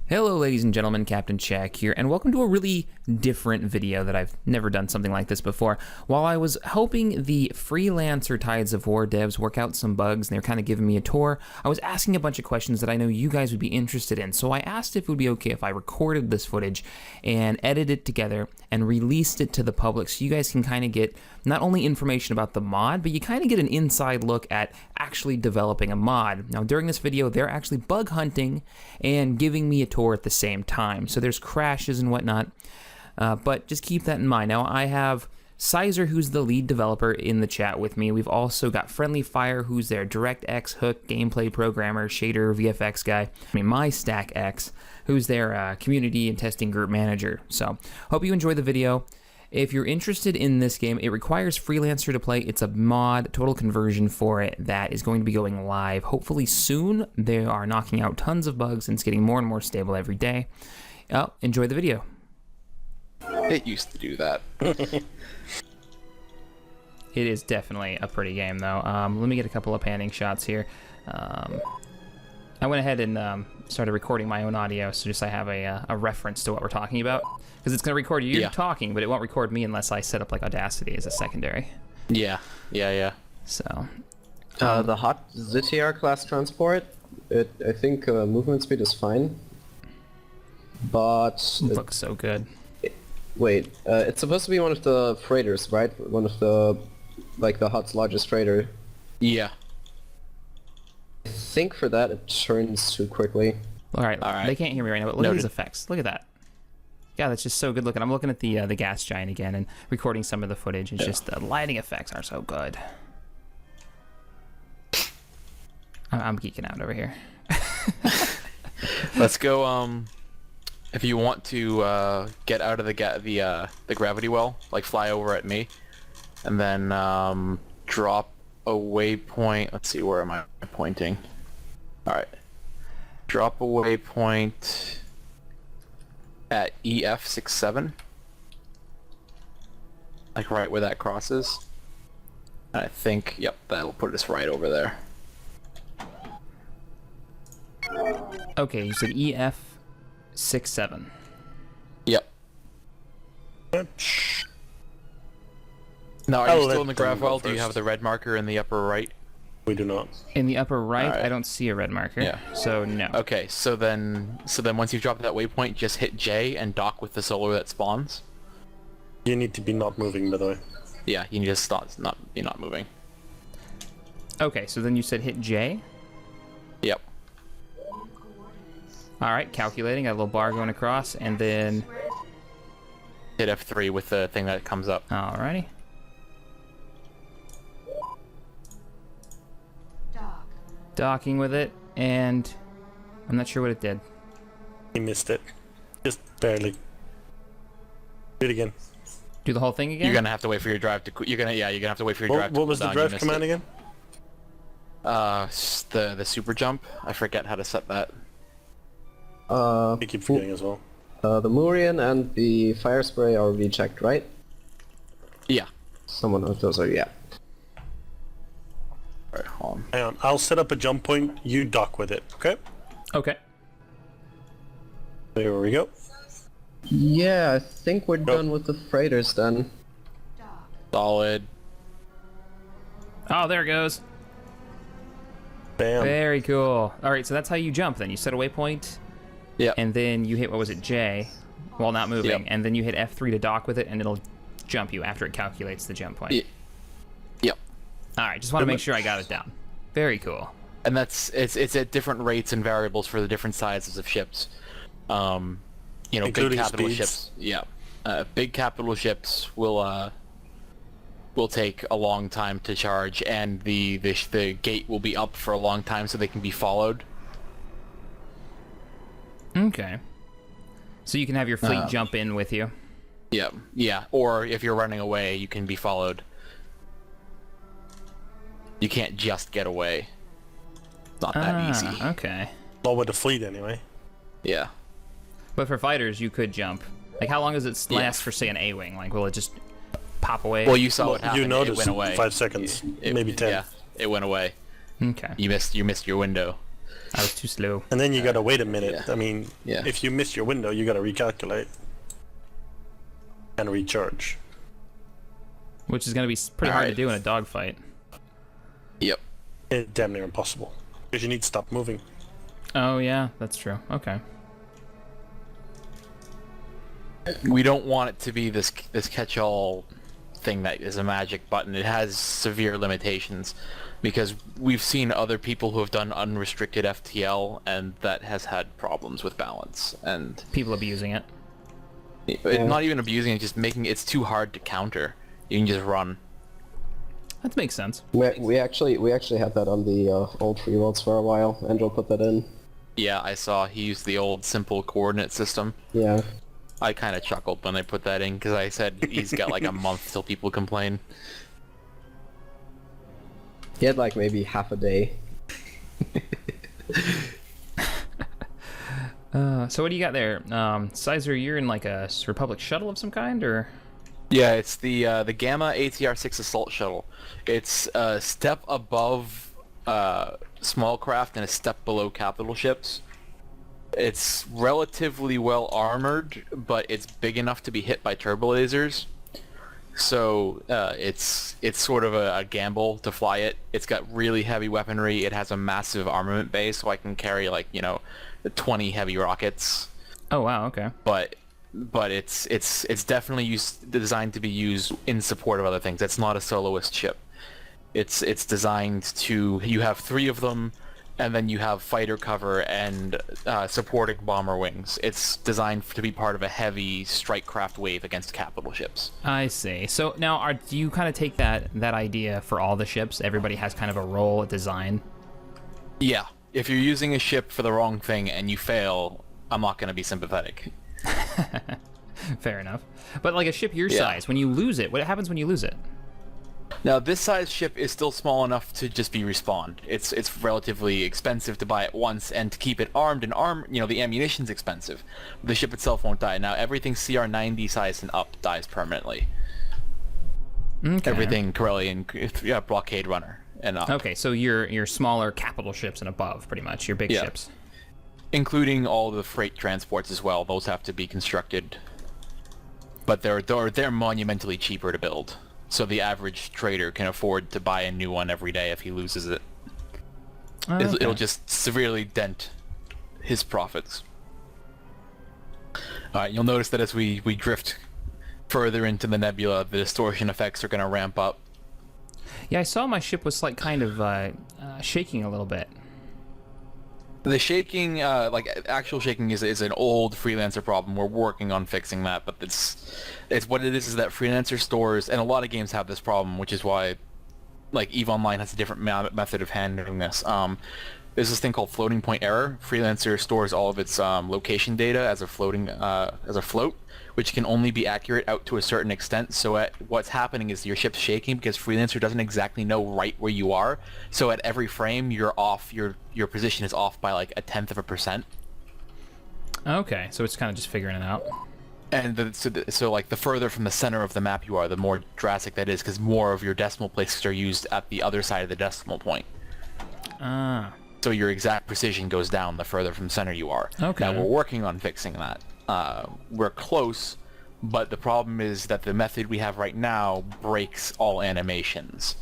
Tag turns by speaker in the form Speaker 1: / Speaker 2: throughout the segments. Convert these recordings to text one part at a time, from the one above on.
Speaker 1: Hello ladies and gentlemen, CaptainShack here, and welcome to a really different video that I've never done something like this before. While I was helping the Freelancer Tides of War devs work out some bugs, and they were kind of giving me a tour, I was asking a bunch of questions that I know you guys would be interested in, so I asked if it would be okay if I recorded this footage and edited it together and released it to the public so you guys can kind of get not only information about the mod, but you kind of get an inside look at actually developing a mod. Now during this video, they're actually bug hunting and giving me a tour at the same time. So there's crashes and whatnot, but just keep that in mind. Now I have Sizer, who's the lead developer, in the chat with me. We've also got Friendly Fire, who's their DirectX Hook gameplay programmer, shader, VFX guy. My Stack X, who's their community and testing group manager. So hope you enjoy the video. If you're interested in this game, it requires Freelancer to play. It's a mod, total conversion for it, that is going to be going live hopefully soon. They are knocking out tons of bugs, and it's getting more and more stable every day. Enjoy the video.
Speaker 2: It used to do that.
Speaker 1: It is definitely a pretty game, though. Let me get a couple of panning shots here. I went ahead and started recording my own audio, so just I have a reference to what we're talking about. Because it's going to record you talking, but it won't record me unless I set up like Audacity as a secondary.
Speaker 2: Yeah.
Speaker 1: So,
Speaker 3: the hot ZTR class transport, I think movement speed is fine, but
Speaker 1: it looks so good.
Speaker 3: Wait, it's supposed to be one of the freighters, right? One of the, like, the HUD's largest freighter.
Speaker 2: Yeah.
Speaker 3: I think for that it turns too quickly.
Speaker 1: All right. They can't hear me right now, but look at these effects. Look at that. Yeah, that's just so good looking. I'm looking at the gas giant again and recording some of the footage. It's just the lighting effects are so good. I'm geeking out over here.
Speaker 2: Let's go. If you want to get out of the gravity well, like fly over at me, and then drop a waypoint. Let's see, where am I pointing? All right, drop a waypoint at EF67, like right where that crosses. And I think, yep, that'll put us right over there.
Speaker 1: Okay, you said EF67.
Speaker 2: Yep. Now, are you still in the grav well? Do you have the red marker in the upper right?
Speaker 4: We do not.
Speaker 1: In the upper right, I don't see a red marker. Yeah. So no.
Speaker 2: Okay, so then once you've dropped that waypoint, just hit J and dock with the solar that spawns.
Speaker 4: You need to be not moving, by the way.
Speaker 2: Yeah, you need to stop, be not moving.
Speaker 1: Okay, so then you said hit J?
Speaker 2: Yep.
Speaker 1: Alright, calculating, got a little bar going across, and then
Speaker 2: hit F3 with the thing that comes up.
Speaker 1: Alrighty. Docking with it, and I'm not sure what it did.
Speaker 4: He missed it. Just barely. Do it again.
Speaker 1: Do the whole thing again?
Speaker 2: You're gonna have to wait for your drive to. You're gonna have to wait for your drive to.
Speaker 4: What was the drive command again?
Speaker 2: The super jump. I forget how to set that.
Speaker 4: I keep forgetting as well.
Speaker 3: The Murian and the fire spray are rechecked, right?
Speaker 2: Yeah.
Speaker 3: Someone of those are, yeah.
Speaker 2: Alright, hold on.
Speaker 4: Hang on, I'll set up a jump point, you dock with it, okay?
Speaker 1: Okay.
Speaker 4: There we go.
Speaker 3: Yeah, I think we're done with the freighters then.
Speaker 2: Solid.
Speaker 1: Oh, there it goes.
Speaker 4: Bam.
Speaker 1: Very cool. Alright, so that's how you jump then. You set a waypoint.
Speaker 2: Yeah.
Speaker 1: And then you hit, what was it, J, while not moving.
Speaker 2: Yep.
Speaker 1: And then you hit F3 to dock with it, and it'll jump you after it calculates the jump point.
Speaker 2: Yep.
Speaker 1: Alright, just want to make sure I got it down. Very cool.
Speaker 2: And it's at different rates and variables for the different sizes of ships. You know,
Speaker 4: including
Speaker 2: big capital
Speaker 4: speeds.
Speaker 2: ships. Yeah. Big capital ships will take a long time to charge, and the gate will be up for a long time so they can be followed.
Speaker 1: Okay. So you can have your fleet jump in with you.
Speaker 2: Yeah. Yeah. Or if you're running away, you can be followed. You can't just get away. It's not that easy.
Speaker 1: Okay.
Speaker 4: Not with the fleet, anyway.
Speaker 2: Yeah.
Speaker 1: But for fighters, you could jump. Like, how long does it last for, say, an A-wing? Like, will it just pop away?
Speaker 2: Well, you saw what happened.
Speaker 4: You noticed
Speaker 2: it went away.
Speaker 4: 5 seconds, maybe 10.
Speaker 2: Yeah, it went away.
Speaker 1: Okay.
Speaker 2: You missed your window.
Speaker 1: I was too slow.
Speaker 4: And then you gotta wait a minute.
Speaker 2: yeah.
Speaker 4: I mean,
Speaker 2: Yeah.
Speaker 4: if you miss your window, you gotta recalculate and recharge.
Speaker 1: Which is going to be pretty hard to
Speaker 2: Alright.
Speaker 1: do in a dogfight.
Speaker 2: Yep.
Speaker 4: It's damn near impossible because you need to stop moving.
Speaker 1: Oh, yeah, that's true. Okay.
Speaker 2: We don't want it to be this catch-all thing that is a magic button. It has severe limitations because we've seen other people who have done unrestricted FTL and that has had problems with balance and
Speaker 1: People abusing it.
Speaker 2: not even abusing it, just making it's too hard to counter. You can just run.
Speaker 1: That makes sense.
Speaker 3: We actually had that on the old Freeworlds for a while. Andrew put that in.
Speaker 2: Yeah, I saw he used the old simple coordinate system.
Speaker 3: Yeah.
Speaker 2: I kind of chuckled when they put that in because I said he's got like a month till people complain.
Speaker 3: He had like maybe half a day.
Speaker 1: So what do you got there? Sizer, you're in like a Republic shuttle of some kind, or?
Speaker 2: Yeah, it's the Gamma ATR-6 Assault Shuttle. It's a step above small craft and a step below capital ships. It's relatively well armored, but it's big enough to be hit by turbo lasers. So it's sort of a gamble to fly it. It's got really heavy weaponry. It has a massive armament base, so I can carry 20 heavy rockets.
Speaker 1: Oh wow, okay.
Speaker 2: But it's definitely designed to be used in support of other things. It's not a soloist ship. It's designed to, you have 3 of them, and then you have fighter cover and supporting bomber wings. It's designed to be part of a heavy strike craft wave against capital ships.
Speaker 1: I see. So now, do you kind of take that idea for all the ships? Everybody has kind of a role, a design.
Speaker 2: Yeah, if you're using a ship for the wrong thing and you fail, I'm not going to be sympathetic.
Speaker 1: Fair enough. But like a ship your
Speaker 2: Yeah.
Speaker 1: size, when you lose it, what happens when you lose it?
Speaker 2: Now, this size ship is still small enough to just be respawned. It's relatively expensive to buy it once, and to keep it armed, the ammunition's expensive. The ship itself won't die. Now, everything CR90 size and up dies permanently.
Speaker 1: Okay.
Speaker 2: Everything Corellian, blockade runner and up.
Speaker 1: Okay, so your smaller capital ships and above, pretty much, your big
Speaker 2: Yeah.
Speaker 1: ships.
Speaker 2: Including all the freight transports as well. Those have to be constructed. But they're monumentally cheaper to build. So the average trader can afford to buy a new one every day if he loses it.
Speaker 1: Oh, okay.
Speaker 2: It'll just severely dent his profits. Alright, you'll notice that as we drift further into the nebula, the distortion effects are going to ramp up.
Speaker 1: Yeah, I saw my ship was like kind of shaking a little bit.
Speaker 2: The shaking, actual shaking is an old Freelancer problem. We're working on fixing that, but it's what it is that Freelancer stores, and a lot of games have this problem, which is why, like, EVE Online has a different method of handling this. There's this thing called floating point error. Freelancer stores all of its location data as a float, which can only be accurate out to a certain extent. So what's happening is your ship's shaking because Freelancer doesn't exactly know right where you are. So at every frame, you're off. Your position is off by like 0.1%.
Speaker 1: Okay, so it's kind of just figuring it out.
Speaker 2: And so like the further from the center of the map you are, the more drastic that is, because more of your decimal places are used at the other side of the decimal point.
Speaker 1: Ah.
Speaker 2: So your exact precision goes down the further from center you are.
Speaker 1: Okay.
Speaker 2: Now we're working on fixing that. We're close, but the problem is that the method we have right now breaks all animations.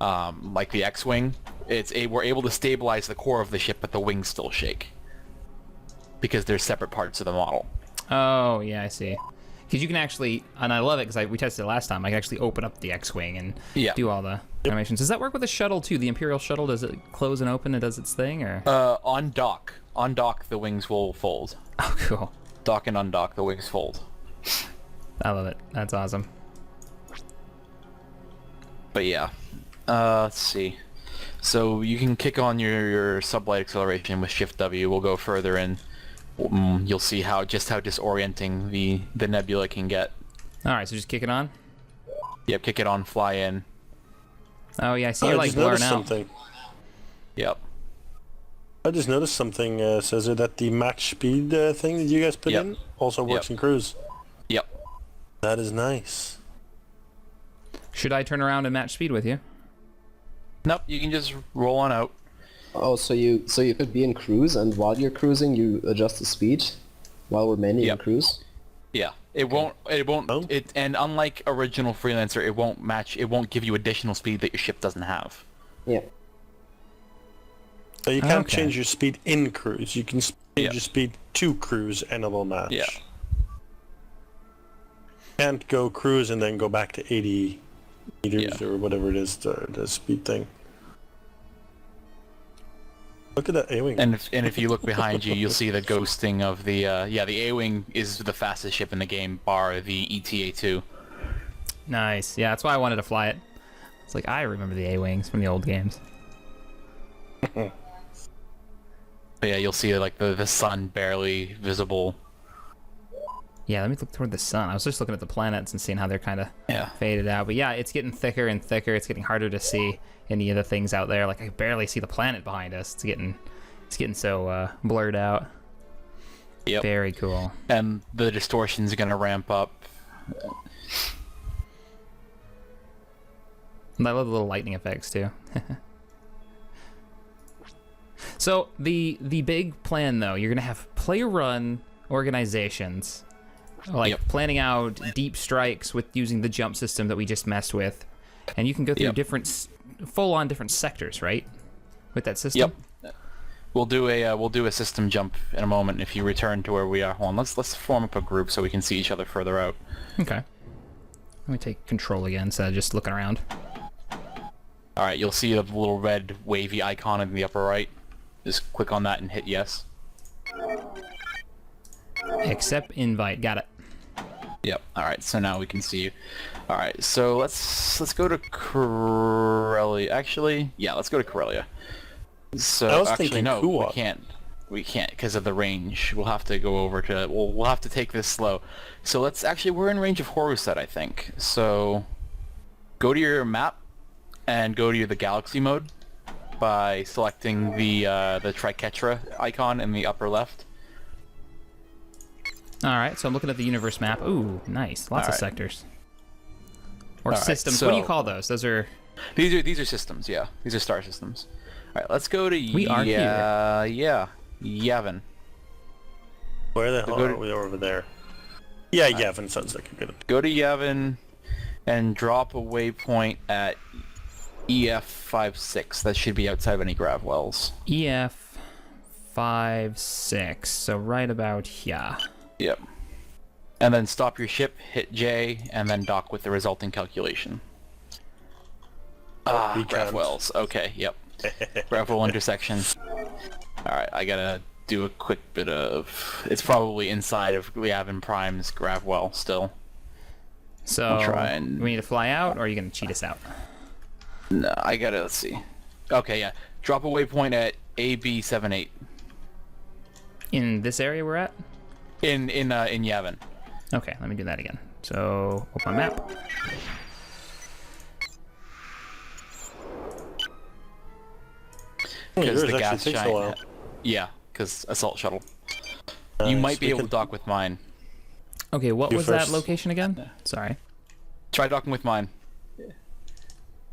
Speaker 2: Like the X-Wing, we're able to stabilize the core of the ship, but the wings still shake. Because they're separate parts of the model.
Speaker 1: Oh, yeah, I see. Because you can actually, and I love it because we tested it last time, I can actually open up the X-Wing and do all the animations. Does that work with the shuttle too? The Imperial shuttle, does it close and open and does its thing, or?
Speaker 2: On dock, the wings will fold.
Speaker 1: Oh, cool.
Speaker 2: Dock and undock, the wings fold.
Speaker 1: I love it. That's awesome.
Speaker 2: But yeah, let's see. So you can kick on your sublight acceleration with Shift W. We'll go further in. You'll see how disorienting the nebula can get.
Speaker 1: All right, so just kick it on.
Speaker 2: Yep, kick it on, fly in.
Speaker 1: Oh yeah, I see you're like
Speaker 4: just
Speaker 1: blurring
Speaker 4: noticed
Speaker 1: out.
Speaker 4: something.
Speaker 2: Yep.
Speaker 4: I just noticed something, Cesar, that the match speed thing that you guys put in also works in cruise.
Speaker 2: Yep.
Speaker 4: That is nice.
Speaker 1: Should I turn around and match speed with you?
Speaker 2: Nope, you can just roll on out.
Speaker 3: Oh, so you could be in cruise, and while you're cruising, you adjust the speed while remaining in
Speaker 2: Yep.
Speaker 3: cruise.
Speaker 2: Yeah, it won't.
Speaker 4: Oh.
Speaker 2: And unlike original Freelancer, it won't match. It won't give you additional speed that your ship doesn't have.
Speaker 3: Yeah.
Speaker 4: So you can't
Speaker 1: Okay.
Speaker 4: change your speed in cruise. You can change
Speaker 2: Yeah.
Speaker 4: your speed to cruise and it will match.
Speaker 2: Yeah.
Speaker 4: Can't go cruise and then go back to 80 meters or whatever it is, the speed thing. Look at that A-wing.
Speaker 2: And if you look behind you, you'll see the ghosting of the the A-wing is the fastest ship in the game, bar the ETA-2.
Speaker 1: Nice. Yeah, that's why I wanted to fly it. It's like, I remember the A-Wings from the old games.
Speaker 2: But yeah, you'll see like the sun barely visible.
Speaker 1: Yeah, let me look toward the sun. I was just looking at the planets and seeing how they're kind of
Speaker 2: Yeah.
Speaker 1: faded out. But yeah, it's getting thicker and thicker. It's getting harder to see any of the things out there. Like, I barely see the planet behind us. It's getting so blurred out.
Speaker 2: Yep.
Speaker 1: Very cool.
Speaker 2: And the distortion's gonna ramp up.
Speaker 1: And I love the little lightning effects too. So the big plan though, you're gonna have player-run organizations, like
Speaker 2: Yep.
Speaker 1: planning out deep strikes with using the jump system that we just messed with, and you can go through
Speaker 2: Yep.
Speaker 1: different, full-on different sectors, right? With that system.
Speaker 2: Yep. We'll do a system jump in a moment if you return to where we are. Hold on, let's form up a group so we can see each other further out.
Speaker 1: Okay. Let me take control again instead of just looking around.
Speaker 2: All right, you'll see a little red wavy icon in the upper right. Just click on that and hit yes.
Speaker 1: Accept invite. Got it.
Speaker 2: Yep. All right, so now we can see you. All right, so let's go to Corellia. Actually, yeah, let's go to Corellia. So
Speaker 4: I was
Speaker 2: actually,
Speaker 4: thinking
Speaker 2: no,
Speaker 4: Kuwait.
Speaker 2: we can't because of the range. We'll have to go over to. We'll have to take this slow. So let's actually we're in range of Horusset, I think. So go to your map and go to the galaxy mode by selecting the Triquetra icon in the upper left.
Speaker 1: All right, so I'm looking at the universe map. Ooh, nice. Lots of
Speaker 2: All right.
Speaker 1: sectors. Or
Speaker 2: All right,
Speaker 1: systems. What do you
Speaker 2: so-
Speaker 1: call those? Those are...
Speaker 2: These are systems, yeah. These are star systems. All right, let's go to
Speaker 1: We are here.
Speaker 2: Yeah, Yavin.
Speaker 4: Where the hell
Speaker 2: go to-
Speaker 4: are we over there? Yeah, Yavin sounds like a good...
Speaker 2: Go to Yavin and drop a waypoint at EF56. That should be outside of any grav wells.
Speaker 1: EF 5-6. So right about here.
Speaker 2: Yep. And then stop your ship, hit J, and then dock with the resulting calculation.
Speaker 4: we
Speaker 2: Grav
Speaker 4: can't.
Speaker 2: wells. Okay, yep. Grav well intersection. Alright, I gotta do a quick bit of... It's probably inside of Yavin Prime's grav well still.
Speaker 1: So
Speaker 2: I'll try and-
Speaker 1: we need to fly out, or are you going to cheat us out?
Speaker 2: No, I gotta, let's see. Okay, yeah. Drop a waypoint at AB78.
Speaker 1: In this area we're at?
Speaker 2: In Yavin.
Speaker 1: Okay, let me do that again. So, open my map.
Speaker 2: Because
Speaker 4: Yours
Speaker 2: the
Speaker 4: actually
Speaker 2: gas
Speaker 4: takes a
Speaker 2: giant...
Speaker 4: while.
Speaker 2: Yeah, because assault shuttle. You might be
Speaker 4: we
Speaker 2: able
Speaker 4: can-
Speaker 2: to dock with mine.
Speaker 1: Okay, what
Speaker 4: You
Speaker 1: was that
Speaker 4: first.
Speaker 1: location again? Sorry.
Speaker 2: Try docking with mine.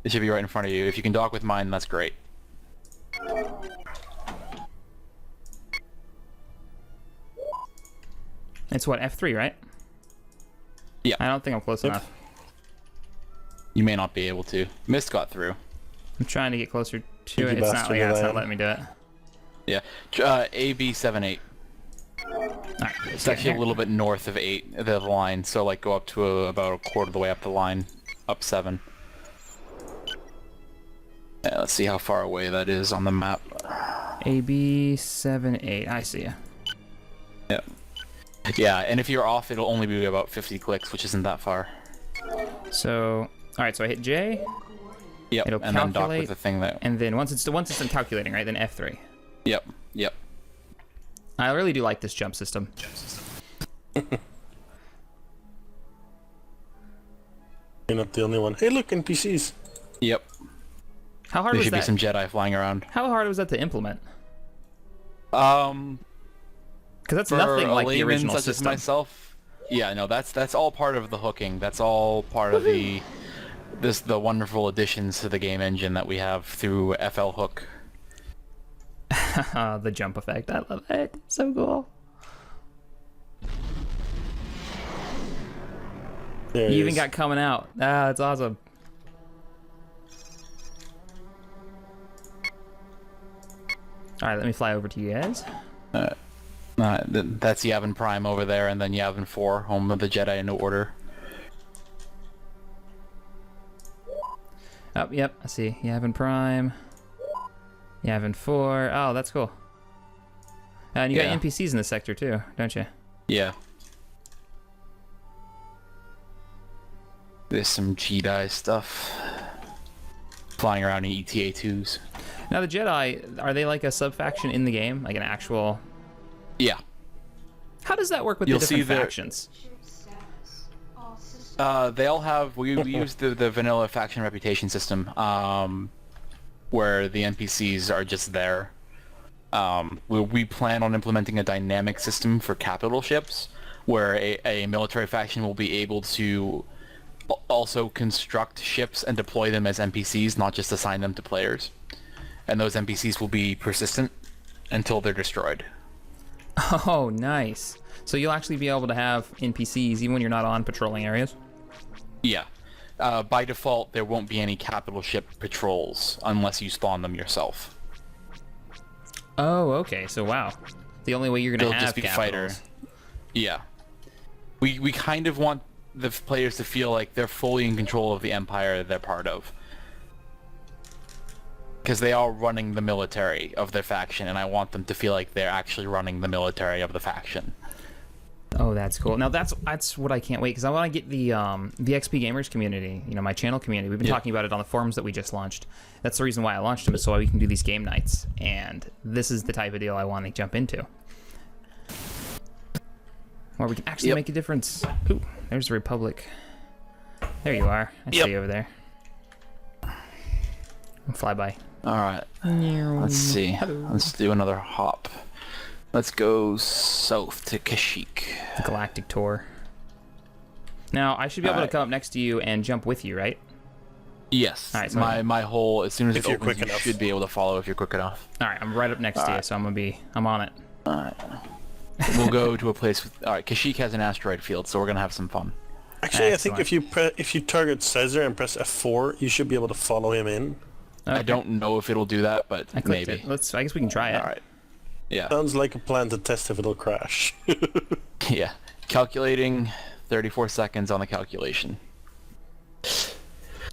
Speaker 2: It should be right in front of you. If you can dock with mine, that's great.
Speaker 1: It's what, F3, right?
Speaker 2: Yeah.
Speaker 1: I don't think I'm close enough.
Speaker 2: You may not be able to. Mist got through.
Speaker 1: I'm trying to get closer to
Speaker 4: Cheeky
Speaker 1: it. It's not,
Speaker 4: bastard
Speaker 1: yeah, it's
Speaker 4: that I
Speaker 1: not
Speaker 4: am.
Speaker 1: letting me do it.
Speaker 2: Yeah. AB78.
Speaker 1: Alright,
Speaker 2: It's actually a little bit north of 8, the line, so like go up to about a quarter of the way up the line. Up 7. Yeah, let's see how far away that is on the map.
Speaker 1: AB78. I see ya.
Speaker 2: Yeah. Yeah, and if you're off, it'll only be about 50 clicks, which isn't that far.
Speaker 1: So, alright, so I hit J,
Speaker 2: Yep,
Speaker 1: It'll
Speaker 2: and then dock
Speaker 1: calculate,
Speaker 2: with the thing that...
Speaker 1: and then once it's done calculating, right, then F3.
Speaker 2: Yep, yep.
Speaker 1: I really do like this jump system.
Speaker 4: You're not the only one. Hey, look, NPCs.
Speaker 2: Yep.
Speaker 1: How hard
Speaker 2: There
Speaker 1: was
Speaker 2: should be
Speaker 1: that?
Speaker 2: some Jedi flying around.
Speaker 1: How hard was that to implement?
Speaker 2: Because
Speaker 1: Because that's nothing like the original
Speaker 2: such
Speaker 1: system.
Speaker 2: as myself, yeah, no, that's all part of the hooking. That's all part of the wonderful additions to the game engine that we have through FL Hook.
Speaker 1: The jump effect. I love it. So cool.
Speaker 4: There
Speaker 1: You
Speaker 4: it
Speaker 1: even
Speaker 4: is.
Speaker 1: got coming out. Ah, that's awesome. All right, let me fly over to you guys.
Speaker 2: That's Yavin Prime over there, and then Yavin 4, home of the Jedi in order.
Speaker 1: Oh, yep, I see. Yavin Prime. Yavin 4. Oh, that's cool. And you
Speaker 2: Yeah.
Speaker 1: got NPCs in this sector too, don't you?
Speaker 2: Yeah. There's some Jedi stuff. Flying around in ETA-2s.
Speaker 1: Now the Jedi, are they like a sub-faction in the game? Like an actual...
Speaker 2: Yeah.
Speaker 1: How does that work with
Speaker 2: You'll
Speaker 1: the
Speaker 2: see
Speaker 1: different
Speaker 2: their-
Speaker 1: factions?
Speaker 2: They all have... We use the vanilla faction reputation system, where the NPCs are just there. We plan on implementing a dynamic system for capital ships, where a military faction will be able to also construct ships and deploy them as NPCs, not just assign them to players. And those NPCs will be persistent until they're destroyed.
Speaker 1: Oh, nice. So you'll actually be able to have NPCs even when you're not on patrolling areas?
Speaker 2: Yeah. By default, there won't be any capital ship patrols unless you spawn them yourself.
Speaker 1: Oh, okay. So, wow. The only way you're going
Speaker 2: They'll
Speaker 1: to have
Speaker 2: just be
Speaker 1: capitals.
Speaker 2: fighter. Yeah. We kind of want the players to feel like they're fully in control of the empire they're part of. Because they are running the military of their faction, and I want them to feel like they're actually running the military of the faction.
Speaker 1: Oh, that's cool. Now that's what I can't wait, because I want to get the TheXpGamers Community, you know, my channel community. We've been talking about it on the forums that we just launched. That's the reason why I launched them, is so we can do these game nights. And this is the type of deal I want to jump into, where we can actually make a difference. Ooh, there's the Republic. There you are. I see you over there. Fly by.
Speaker 2: Alright. Let's see.
Speaker 1: Hello.
Speaker 2: Let's do another hop. Let's go south to Kashyyyk.
Speaker 1: The Galactic Tour. Now, I should be able to come up next to you and jump with you, right?
Speaker 2: Yes.
Speaker 1: All right, so
Speaker 2: my hole, as soon as
Speaker 4: If
Speaker 2: it
Speaker 4: you're
Speaker 2: opens,
Speaker 4: quick
Speaker 2: you
Speaker 4: enough.
Speaker 2: should be able to follow if you're quick enough.
Speaker 1: All right, I'm right up next to you, so I'm on it.
Speaker 2: Alright. We'll go to a place with... Alright, Kashyyyk has an asteroid field, so we're gonna have some fun.
Speaker 4: Actually,
Speaker 1: Excellent.
Speaker 4: I think if you target Caesar and press F4, you should be able to follow him in.
Speaker 1: Okay.
Speaker 2: I don't know if it'll do that, but
Speaker 1: I clicked
Speaker 2: maybe.
Speaker 1: it. I guess we can try it.
Speaker 2: Alright. Yeah.
Speaker 4: Sounds like a plan to test if it'll crash.
Speaker 2: Yeah. Calculating 34 seconds on the calculation.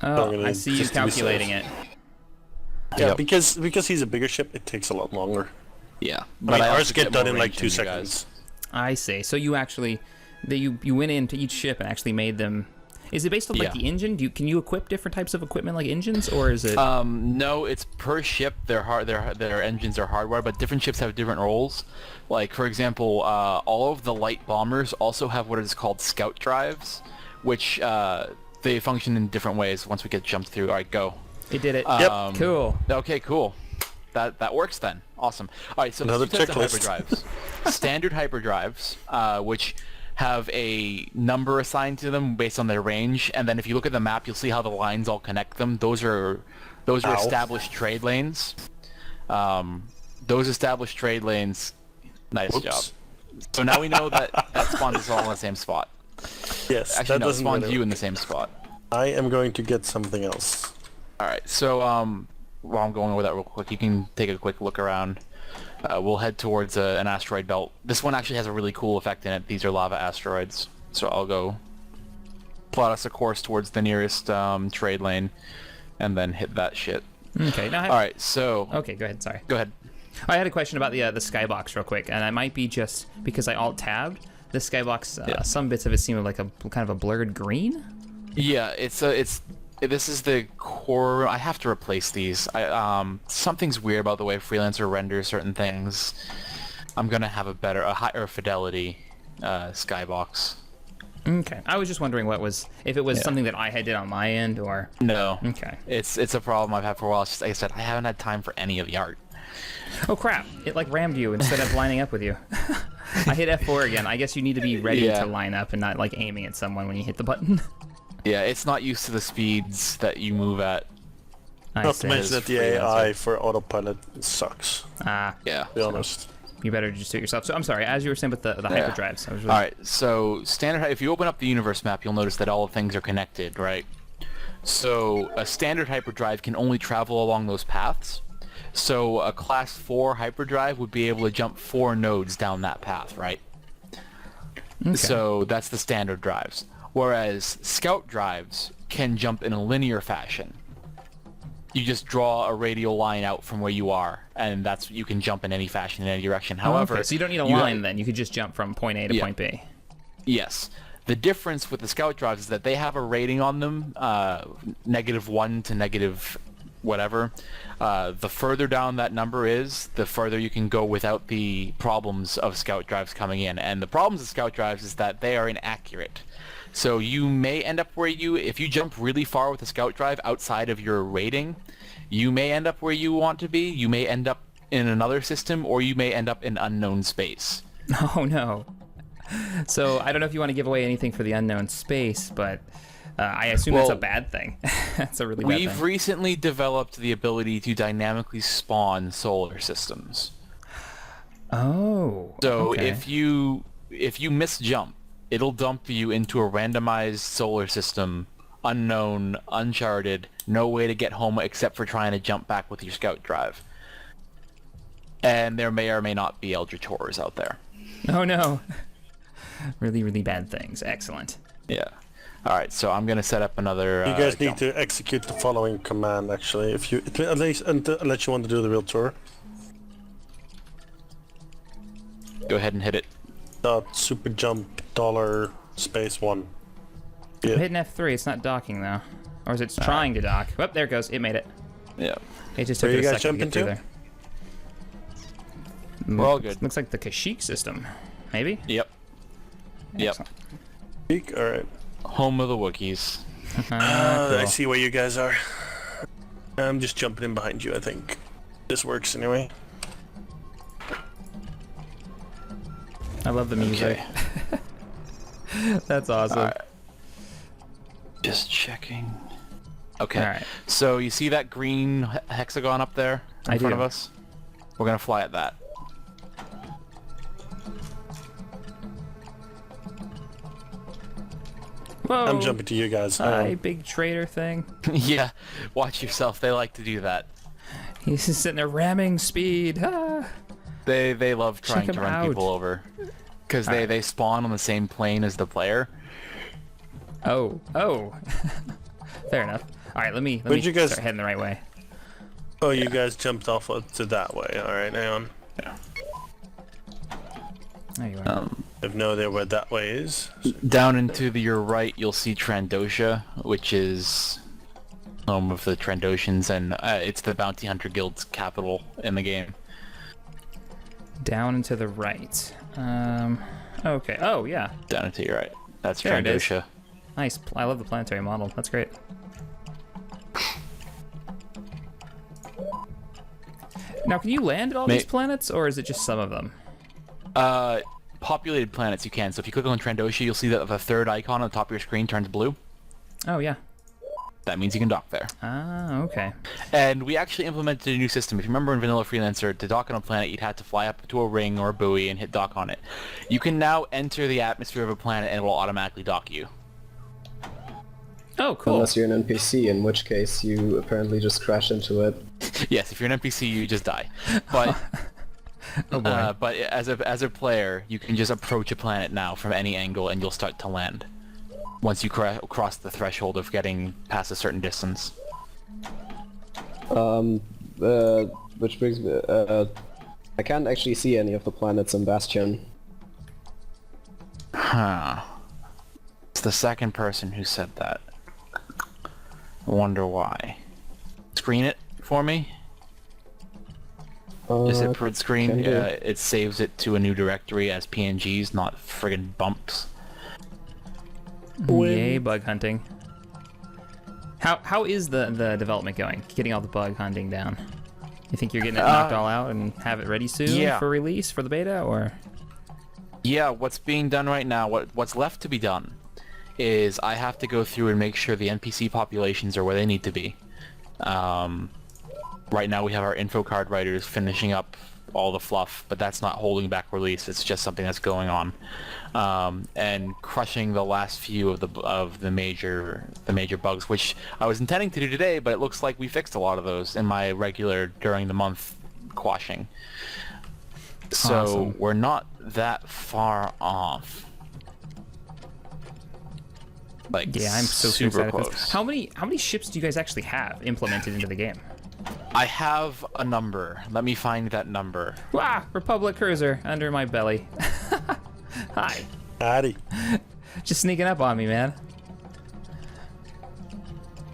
Speaker 1: Oh,
Speaker 4: gonna
Speaker 1: I see you
Speaker 4: just to be
Speaker 1: calculating
Speaker 4: safe.
Speaker 1: it.
Speaker 4: Yeah,
Speaker 2: Yep.
Speaker 4: because he's a bigger ship, it takes a lot longer.
Speaker 2: Yeah.
Speaker 4: I mean,
Speaker 2: also
Speaker 4: ours get done
Speaker 2: more
Speaker 4: in like
Speaker 2: range
Speaker 4: 2
Speaker 2: than you guys.
Speaker 4: seconds.
Speaker 1: I see. So you actually, you went into each ship and actually made them. Is it based on like
Speaker 2: Yeah.
Speaker 1: the engine? Can you equip different types of equipment like engines, or is it?
Speaker 2: No, it's per ship. Their engines are hardware, but different ships have different roles. Like for example, all of the light bombers also have what is called scout drives, which they function in different ways. Once we get jumped through, all right, go.
Speaker 1: It did it.
Speaker 2: Yep.
Speaker 1: Cool.
Speaker 2: Okay, cool. That works then. Awesome. All right, so
Speaker 4: Another
Speaker 2: there's 2 types of
Speaker 4: checklist.
Speaker 2: hyperdrives. Standard hyperdrives, which have a number assigned to them based on their range, and then if you look at the map, you'll see how the lines all connect them. Those are established trade lanes. Those established trade lanes. Nice
Speaker 4: Whoops.
Speaker 2: job. So now we know that spawns us all in the same spot.
Speaker 4: Yes,
Speaker 2: Actually,
Speaker 4: that
Speaker 2: no, it
Speaker 4: doesn't
Speaker 2: spawns
Speaker 4: matter.
Speaker 2: you in the same spot.
Speaker 4: I am going to get something else.
Speaker 2: All right, so while I'm going over that real quick, you can take a quick look around. We'll head towards an asteroid belt. This one actually has a really cool effect in it. These are lava asteroids. So I'll go plot us a course towards the nearest trade lane, and then hit that shit.
Speaker 1: Okay. Now.
Speaker 2: All right, so
Speaker 1: Okay. Go ahead. Sorry.
Speaker 2: go ahead.
Speaker 1: I had a question about the skybox real quick, and I might be just because I alt tabbed the skybox.
Speaker 2: Yeah.
Speaker 1: Some bits of it seem like a kind of a blurred green.
Speaker 2: Yeah, this is the core. I have to replace these. Something's weird about the way Freelancer renders certain things. I'm gonna have a higher fidelity skybox.
Speaker 1: Okay. I was just wondering if it was something that I had did on my end, or.
Speaker 2: No.
Speaker 1: Okay.
Speaker 2: It's a problem I've had for a while. It's just, like I said, I haven't had time for any of the art.
Speaker 1: Oh crap! It like rammed you instead of lining up with you. I hit F4 again. I guess you need to be ready
Speaker 2: Yeah.
Speaker 1: to line up and not like aiming at someone when you hit the button.
Speaker 2: Yeah, it's not used to the speeds that you move at.
Speaker 4: Not to mention that the AI
Speaker 2: Freelancer.
Speaker 4: for autopilot sucks,
Speaker 1: Ah,
Speaker 2: Yeah.
Speaker 4: to be honest.
Speaker 1: you better just do it yourself. So I'm sorry, as you were saying with the hyperdrives. I was really...
Speaker 2: All right. So if you open up the universe map, you'll notice that all things are connected, right? So a standard hyperdrive can only travel along those paths. So a class 4 hyperdrive would be able to jump 4 nodes down that path, right?
Speaker 1: Okay.
Speaker 2: So that's the standard drives. Whereas scout drives can jump in a linear fashion. You just draw a radial line out from where you are, and you can jump in any fashion in any direction. However,
Speaker 1: okay. So you don't need a line then. You could just jump from point A to point B.
Speaker 2: Yes. The difference with the scout drives is that they have a rating on them, -1 to negative whatever. The further down that number is, the further you can go without the problems of scout drives coming in. And the problems of scout drives is that they are inaccurate. So you may end up if you jump really far with a scout drive outside of your rating, you may end up where you want to be, you may end up in another system, or you may end up in unknown space.
Speaker 1: Oh no. So I don't know if you want to give away anything for the unknown space, but I assume that's a bad thing. That's a really bad thing.
Speaker 2: We've recently developed the ability to dynamically spawn solar systems.
Speaker 1: Oh.
Speaker 2: So
Speaker 1: okay.
Speaker 2: if you misjump, it'll dump you into a randomized solar system, unknown, uncharted, no way to get home except for trying to jump back with your scout drive. And there may or may not be Eldritch Horrors out there.
Speaker 1: Oh no. Really, really bad things. Excellent.
Speaker 2: Yeah. All right, so I'm gonna set up another.
Speaker 4: You guys need
Speaker 2: jump.
Speaker 4: to execute the following command, actually, if you at least unless you want to do the real tour.
Speaker 2: Go ahead and hit it.
Speaker 4: Super jump $1. Yeah.
Speaker 1: I'm hitting F3. It's not docking though, or is it trying to dock? Whoop, there it goes. It made it.
Speaker 2: Yeah.
Speaker 1: It just
Speaker 4: Where
Speaker 1: took it
Speaker 4: you
Speaker 1: a
Speaker 4: guys
Speaker 1: second to get
Speaker 4: jumping
Speaker 1: through there.
Speaker 2: We're all good.
Speaker 1: Looks like the Kashyyyk system. Maybe.
Speaker 2: Yep. Yep.
Speaker 1: Excellent.
Speaker 4: Peek? All right.
Speaker 2: Home of the Wookiees.
Speaker 1: Cool.
Speaker 4: I see where you guys are. I'm just jumping in behind you, I think. This works anyway.
Speaker 1: I love the music.
Speaker 2: Okay.
Speaker 1: That's awesome.
Speaker 2: All right. Just checking. Okay.
Speaker 1: All right.
Speaker 2: So you see that green hexagon up there in front of us? We're gonna fly at that.
Speaker 1: Whoa.
Speaker 4: I'm jumping to you guys.
Speaker 1: Hi, big traitor thing.
Speaker 2: Yeah. Watch yourself. They like to do that.
Speaker 1: He's just sitting there ramming speed. Ah.
Speaker 2: They love trying
Speaker 1: Check
Speaker 2: to
Speaker 1: him
Speaker 2: run
Speaker 1: out.
Speaker 2: people over. Because they spawn on the same plane as the player.
Speaker 1: Oh. Fair enough. All right, let me
Speaker 4: Where'd you guys-
Speaker 1: start heading the right way.
Speaker 4: Oh, you guys jumped off to that way. All right, hang on.
Speaker 2: Yeah.
Speaker 1: There you are.
Speaker 4: I have no idea where that way is.
Speaker 2: Down into your right, you'll see Trandosha, which is home of the Trandoshans, and it's the Bounty Hunter Guild's capital in the game.
Speaker 1: Down and to the right. Okay. Oh, yeah.
Speaker 2: Down into your right. That's
Speaker 1: There it is.
Speaker 2: Trandosha.
Speaker 1: Nice. I love the planetary model. That's great. Now, can you land at all these planets, or is it just some of them?
Speaker 2: Populated planets you can. So if you click on Trandosha, you'll see that the third icon on the top of your screen turns blue.
Speaker 1: Oh, yeah.
Speaker 2: That means you can dock there.
Speaker 1: Ah, okay.
Speaker 2: And we actually implemented a new system. If you remember in Vanilla Freelancer, to dock on a planet, you'd have to fly up to a ring or a buoy and hit dock on it. You can now enter the atmosphere of a planet and it will automatically dock you.
Speaker 1: Oh, cool.
Speaker 3: Unless you're an NPC, in which case you apparently just crash into it.
Speaker 2: Yes, if you're an NPC, you just die. But
Speaker 1: Oh, boy.
Speaker 2: but as a player, you can just approach a planet now from any angle and you'll start to land. Once you cross the threshold of getting past a certain distance.
Speaker 3: Which brings me, I can't actually see any of the planets in Bastion.
Speaker 2: Huh. It's the second person who said that. I wonder why. Screen it for me. Just hit print screen.
Speaker 3: can do.
Speaker 2: It saves it to a new directory as PNGs, not friggin' bumps.
Speaker 1: Yay, bug hunting. How is the development going? Getting all the bug hunting down? You think you're getting it knocked all out and have it ready soon
Speaker 2: yeah.
Speaker 1: for release for the beta, or?
Speaker 2: Yeah, what's being done right now, what's left to be done, is I have to go through and make sure the NPC populations are where they need to be. Right now we have our info card writers finishing up all the fluff, but that's not holding back release. It's just something that's going on, and crushing the last few of the major bugs, which I was intending to do today, but it looks like we fixed a lot of those in my regular during the month quashing. So
Speaker 1: Awesome.
Speaker 2: we're not that far off. Like,
Speaker 1: Yeah, I'm so
Speaker 2: super
Speaker 1: excited for
Speaker 2: close.
Speaker 1: this. How many ships do you guys actually have implemented into the game?
Speaker 2: I have a number. Let me find that number.
Speaker 1: Wow, Republic cruiser under my belly. Hi.
Speaker 4: Howdy.
Speaker 1: Just sneaking up on me, man.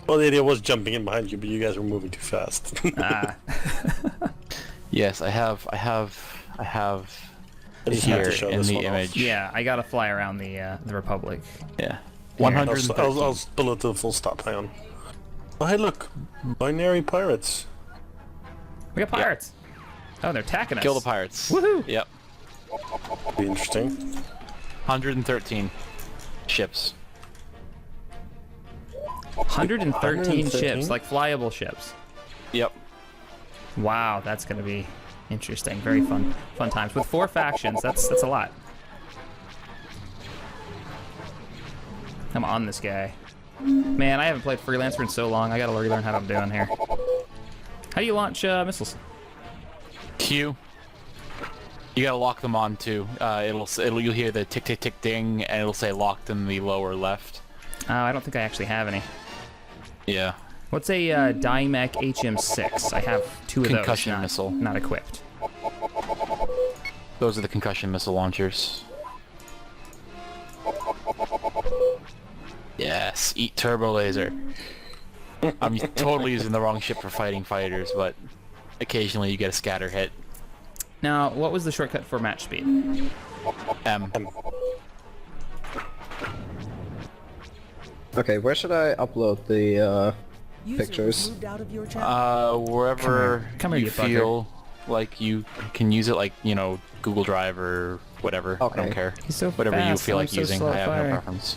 Speaker 4: Well, the idea was jumping in behind you, but you guys were moving too fast.
Speaker 2: Yes, I have
Speaker 4: I just have
Speaker 2: here
Speaker 4: to show
Speaker 2: in
Speaker 4: this
Speaker 2: the
Speaker 4: one off.
Speaker 2: image.
Speaker 1: Yeah, I gotta fly around the Republic.
Speaker 2: Yeah.
Speaker 4: I'll
Speaker 2: 113.
Speaker 4: I'll pull it to the full stop. Hang on. Oh, hey, look. Binary pirates.
Speaker 1: We got pirates. Oh, they're attacking us.
Speaker 2: Kill the pirates.
Speaker 1: Woohoo!
Speaker 2: Yep.
Speaker 4: Be interesting.
Speaker 2: 113 ships.
Speaker 1: 113
Speaker 4: 113?
Speaker 1: ships, like flyable ships.
Speaker 2: Yep.
Speaker 1: Wow, that's gonna be interesting. Very fun times with 4 factions. That's a lot. I'm on this guy. Man, I haven't played Freelancer in so long. I gotta relearn how I'm doing here. How do you launch missiles?
Speaker 2: Q. You gotta lock them on too. You'll hear the tick tick tick ding, and it'll say locked in the lower left.
Speaker 1: Oh, I don't think I actually have any.
Speaker 2: Yeah.
Speaker 1: What's a Dymech HM6? I have 2 of
Speaker 2: Concussion
Speaker 1: those.
Speaker 2: missile.
Speaker 1: Not equipped.
Speaker 2: Those are the concussion missile launchers. Yes, eat turbo laser. I'm totally using the wrong ship for fighting fighters, but occasionally you get a scatter hit.
Speaker 1: Now, what was the shortcut for match speed?
Speaker 2: M.
Speaker 3: Okay, where should I upload the pictures?
Speaker 2: Wherever
Speaker 1: Come here,
Speaker 2: you
Speaker 1: you fucker.
Speaker 2: feel like you can use it, like, you know, Google Drive or whatever. I
Speaker 3: Okay.
Speaker 2: don't care.
Speaker 1: He's so
Speaker 2: Whatever you
Speaker 1: fast,
Speaker 2: feel
Speaker 1: I'm
Speaker 2: like
Speaker 1: so
Speaker 2: using.
Speaker 1: slow
Speaker 2: I have no
Speaker 1: firing.
Speaker 2: preference.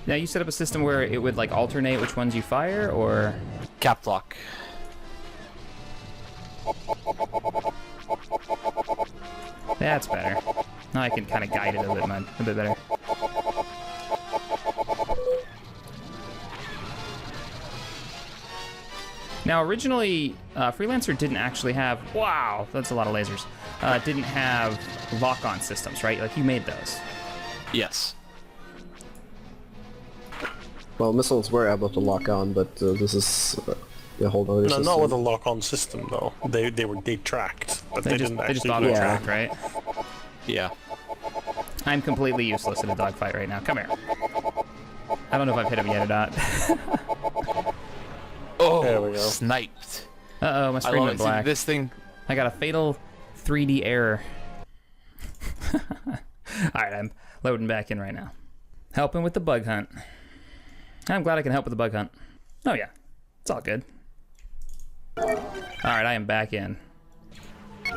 Speaker 1: Now, you set up a system where it would like alternate which ones you fire, or
Speaker 2: Cap lock.
Speaker 1: that's better. Now I can kind of guide it a bit better. Now, originally, Freelancer didn't actually have. Wow, that's a lot of lasers. Didn't have lock-on systems, right? Like you made those.
Speaker 2: Yes.
Speaker 3: Well, missiles were able to lock on, but this is a whole other
Speaker 4: No,
Speaker 3: system.
Speaker 4: not with a lock-on system though. They tracked, but they
Speaker 1: just
Speaker 4: didn't actually.
Speaker 1: auto-track, right?
Speaker 2: Yeah.
Speaker 1: I'm completely useless in a dogfight right now. Come here. I don't know if I've hit him yet or not.
Speaker 2: Oh,
Speaker 4: There we go.
Speaker 2: sniped.
Speaker 1: Uh-oh, my
Speaker 2: I
Speaker 1: screen
Speaker 2: love
Speaker 1: went
Speaker 2: it. See,
Speaker 1: black.
Speaker 2: this thing.
Speaker 1: I got a fatal 3D error. Alright, I'm loading back in right now. Helping with the bug hunt. I'm glad I can help with the bug hunt. Oh yeah, it's all good. Alright, I am back in.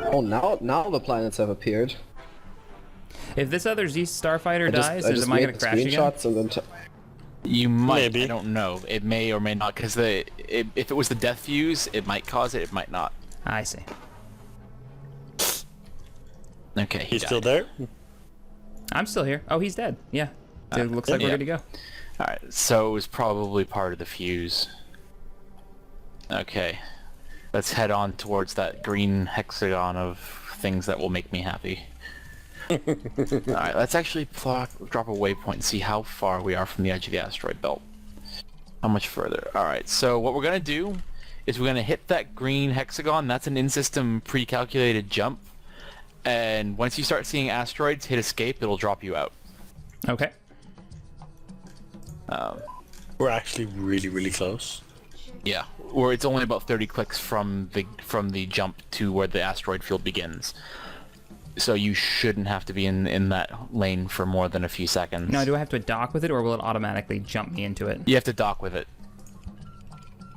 Speaker 3: Oh, now the planets have appeared.
Speaker 1: If this other Z Starfighter
Speaker 3: I
Speaker 1: dies,
Speaker 3: just
Speaker 1: am I
Speaker 3: made
Speaker 1: gonna crash again?
Speaker 3: screenshots and then
Speaker 2: You might.
Speaker 4: Maybe.
Speaker 2: I don't know. It may or may not, because if it was the death fuse, it might cause it. It might not.
Speaker 1: I see.
Speaker 2: Okay.
Speaker 4: He's still there.
Speaker 1: I'm still here. Oh, he's dead. Yeah. It looks like we're
Speaker 2: yeah.
Speaker 1: good to go.
Speaker 2: All right. So it was probably part of the fuse. Okay. Let's head on towards that green hexagon of things that will make me happy. Alright, let's actually drop a waypoint and see how far we are from the edge of the asteroid belt. How much further? Alright, so what we're going to do is we're going to hit that green hexagon. That's an in-system pre-calculated jump. And once you start seeing asteroids, hit escape, it'll drop you out.
Speaker 1: Okay.
Speaker 4: We're actually really, really close.
Speaker 2: Yeah, or it's only about 30 clicks from the jump to where the asteroid field begins. So you shouldn't have to be in that lane for more than a few seconds.
Speaker 1: Now, do I have to dock with it, or will it automatically jump me into it?
Speaker 2: You have to dock with it.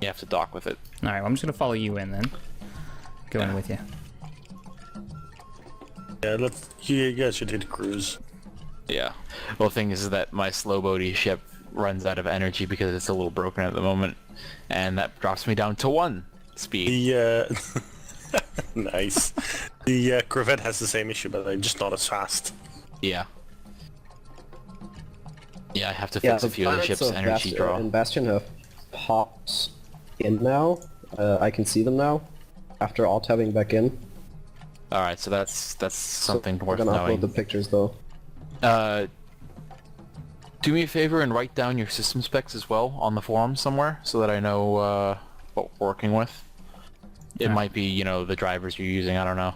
Speaker 2: You have to dock with it.
Speaker 1: All right, well, I'm just gonna follow you in then. Go in with you.
Speaker 4: Yeah, you guys should hit cruise.
Speaker 2: Yeah. Well, the thing is that my slow boaty ship runs out of energy because it's a little broken at the moment, and that drops me down to 1 speed.
Speaker 4: The nice. The Corvette has the same issue, but just not as fast.
Speaker 2: Yeah. Yeah, I have to fix a few of the ship's energy draw.
Speaker 3: And Bastion have popped in now. I can see them now after alt-tabbing back in.
Speaker 2: All right, so that's something worth
Speaker 3: I'm gonna
Speaker 2: knowing.
Speaker 3: upload the pictures though.
Speaker 2: Do me a favor and write down your system specs as well on the forum somewhere, so that I know what we're working with. It might be, you know, the drivers you're using. I don't know.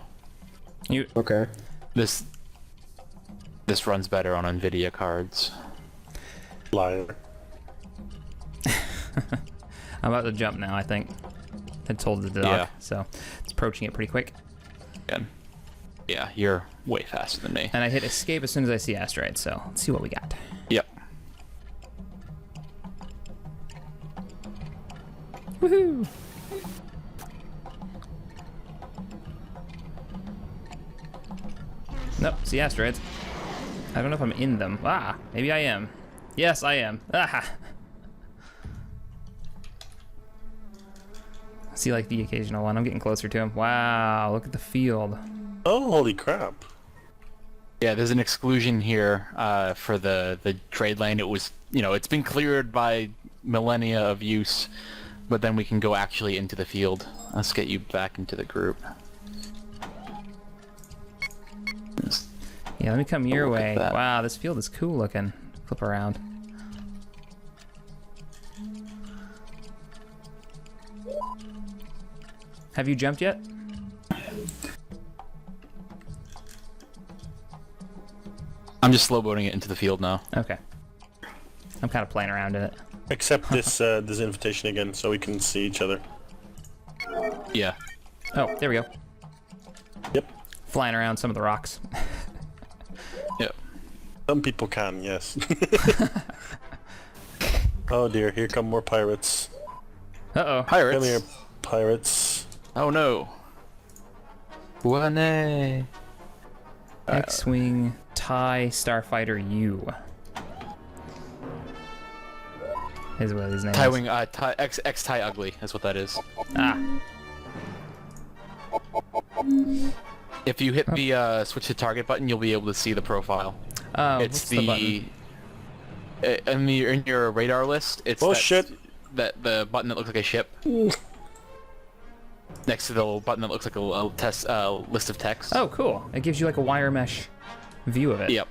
Speaker 3: Okay.
Speaker 2: This runs better on NVIDIA cards.
Speaker 4: Liar.
Speaker 1: I'm about to jump now, I think. I told the dock, so it's approaching it pretty quick.
Speaker 2: Yeah, you're way faster than me.
Speaker 1: And I hit escape as soon as I see Asteroid, so let's see what we got.
Speaker 2: Yep.
Speaker 1: Woohoo! Nope, see Asteroids. I don't know if I'm in them. Ah, maybe I am. Yes, I am. Ah! See, like, the occasional one. I'm getting closer to him. Wow, look at the field.
Speaker 4: Oh, holy crap.
Speaker 2: Yeah, there's an exclusion here for the trade lane. It was, you know, it's been cleared by millennia of use, but then we can go actually into the field. Let's get you back into the group.
Speaker 1: Yeah, let me come your
Speaker 2: Look at
Speaker 1: way.
Speaker 2: that.
Speaker 1: Wow, this field is cool looking. Flip around. Have you jumped yet?
Speaker 2: I'm just slow boating it into the field now.
Speaker 1: Okay. I'm kind of playing around in it.
Speaker 4: Accept this invitation again so we can see each other.
Speaker 2: Yeah.
Speaker 1: Oh, there we go.
Speaker 4: Yep.
Speaker 1: Flying around some of the rocks.
Speaker 2: Yep.
Speaker 4: Some people can, yes. Oh dear, here come more pirates.
Speaker 1: Uh-oh.
Speaker 2: Pirates.
Speaker 4: Come here, pirates.
Speaker 2: Oh no. One.
Speaker 1: X-Wing TIE Starfighter U. Is what his name
Speaker 2: TIE
Speaker 1: is.
Speaker 2: wing, X-TIE ugly, is what that is.
Speaker 1: Ah.
Speaker 2: If you hit the switch to target button, you'll be able to see the profile.
Speaker 1: Oh,
Speaker 2: It's
Speaker 1: what's the button?
Speaker 2: in your radar list. It's
Speaker 4: Oh
Speaker 2: that,
Speaker 4: shit!
Speaker 2: that the button that looks like a ship. Next to the little button that looks like a list of text.
Speaker 1: Oh, cool. It gives you like a wire mesh view of it.
Speaker 2: Yep.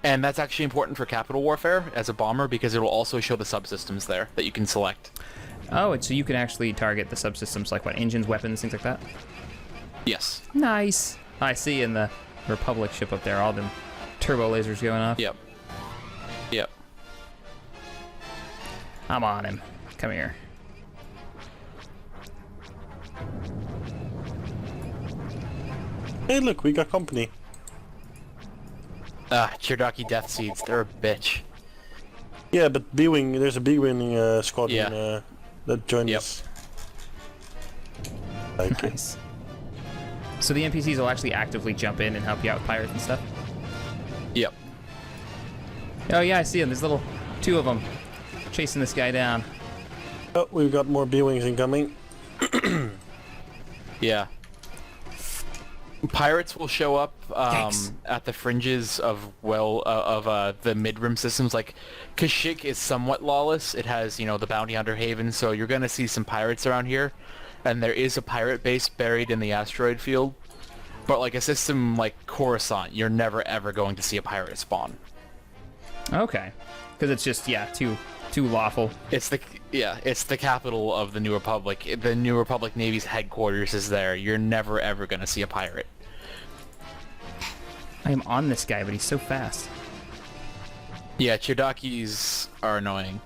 Speaker 2: And that's actually important for capital warfare as a bomber because it will also show the subsystems there that you can select.
Speaker 1: Oh, and so you can actually target the subsystems like what, engines, weapons, things like that?
Speaker 2: Yes.
Speaker 1: Nice. I see in the Republic ship up there, all them turbo lasers going off.
Speaker 2: Yep. Yep.
Speaker 1: I'm on him. Come here.
Speaker 4: Hey look, we got company.
Speaker 2: Cherokee Death Seeds, they're a bitch.
Speaker 4: Yeah, but B-Wing, there's a B-Wing squadron that joined
Speaker 2: Yep.
Speaker 4: us. Like it.
Speaker 1: Nice. So the NPCs will actually actively jump in and help you out with pirates and stuff?
Speaker 2: Yep.
Speaker 1: Oh yeah, I see them. There's little two of them chasing this guy down.
Speaker 4: Oh, we've got more B-Wings incoming.
Speaker 2: Yeah. Pirates will show up
Speaker 1: Yikes.
Speaker 2: at the fringes of the mid-rim systems. Like Kashyyyk is somewhat lawless. It has, you know, the bounty hunter haven, so you're gonna see some pirates around here, and there is a pirate base buried in the asteroid field. But like a system like Coruscant, you're never ever going to see a pirate spawn.
Speaker 1: Okay. Because it's just, too lawful.
Speaker 2: It's the capital of the New Republic. The New Republic Navy's headquarters is there. You're never ever gonna see a pirate.
Speaker 1: I am on this guy, but he's so fast.
Speaker 2: Yeah, Cherokees are annoying.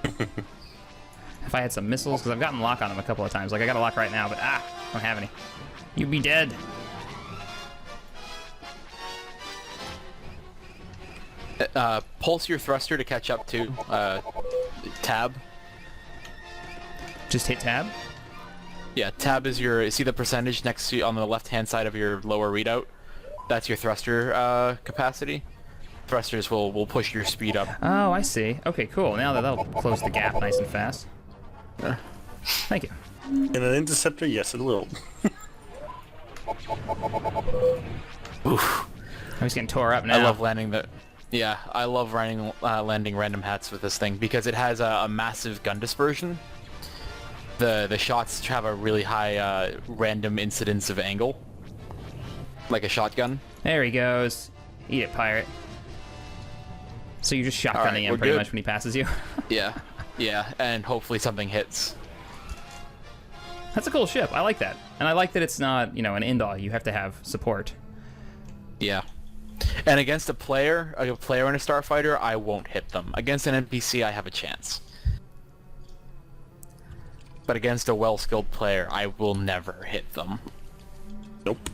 Speaker 1: If I had some missiles, because I've gotten lock on him a couple of times. Like, I got a lock right now, but I don't have any. You'd be dead.
Speaker 2: Pulse your thruster to catch up to tab.
Speaker 1: Just hit tab?
Speaker 2: Yeah, tab is your, see the percentage next to on the left hand side of your lower readout? That's your thruster capacity. thrusters will push your speed up.
Speaker 1: Oh, I see. Okay, cool. Now that'll close the gap nice and fast. Thank you.
Speaker 4: In an interceptor, yes, it will.
Speaker 1: Oof. I was getting tore up now.
Speaker 2: I love landing the... Yeah, I love landing random hats with this thing because it has a massive gun dispersion. The shots have a really high random incidence of angle, like a shotgun.
Speaker 1: There he goes. Eat it, pirate. So you're just shotgunning him pretty much when he passes you?
Speaker 2: Yeah, yeah, and hopefully something hits.
Speaker 1: That's a cool ship. I like that. And I like that it's not, you know, an end-all. You have to have support.
Speaker 2: Yeah. And against a player in a starfighter, I won't hit them. Against an NPC, I have a chance. But against a well-skilled player, I will never hit them.
Speaker 4: Nope.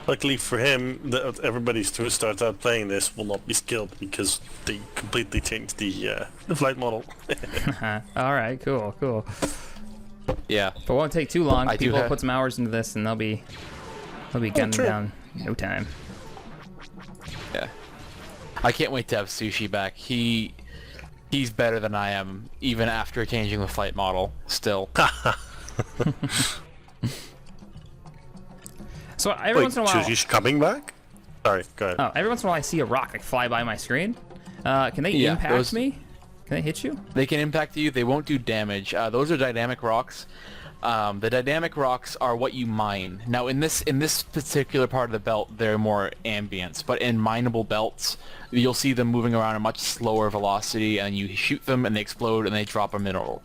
Speaker 4: Luckily for him, everybody who starts out playing this will not be skilled because they completely changed the flight model.
Speaker 1: All right, cool.
Speaker 2: Yeah.
Speaker 1: But it won't take too long.
Speaker 2: I
Speaker 1: People will put some hours into this, and they'll be gunning down in no time.
Speaker 2: Yeah. I can't wait to have Sushi back. He's better than I am, even after changing the flight model, still.
Speaker 1: So every once in a while...
Speaker 4: Sushi's coming back? Sorry, go ahead.
Speaker 1: Oh, every once in a while I see a rock like fly by my screen. Can they impact me? Can they hit you?
Speaker 2: They can impact you. They won't do damage. Those are dynamic rocks. The dynamic rocks are what you mine. Now, in this particular part of the belt, they're more ambience. But in mineable belts, you'll see them moving around at a much slower velocity, and you shoot them, and they explode, and they drop a mineral.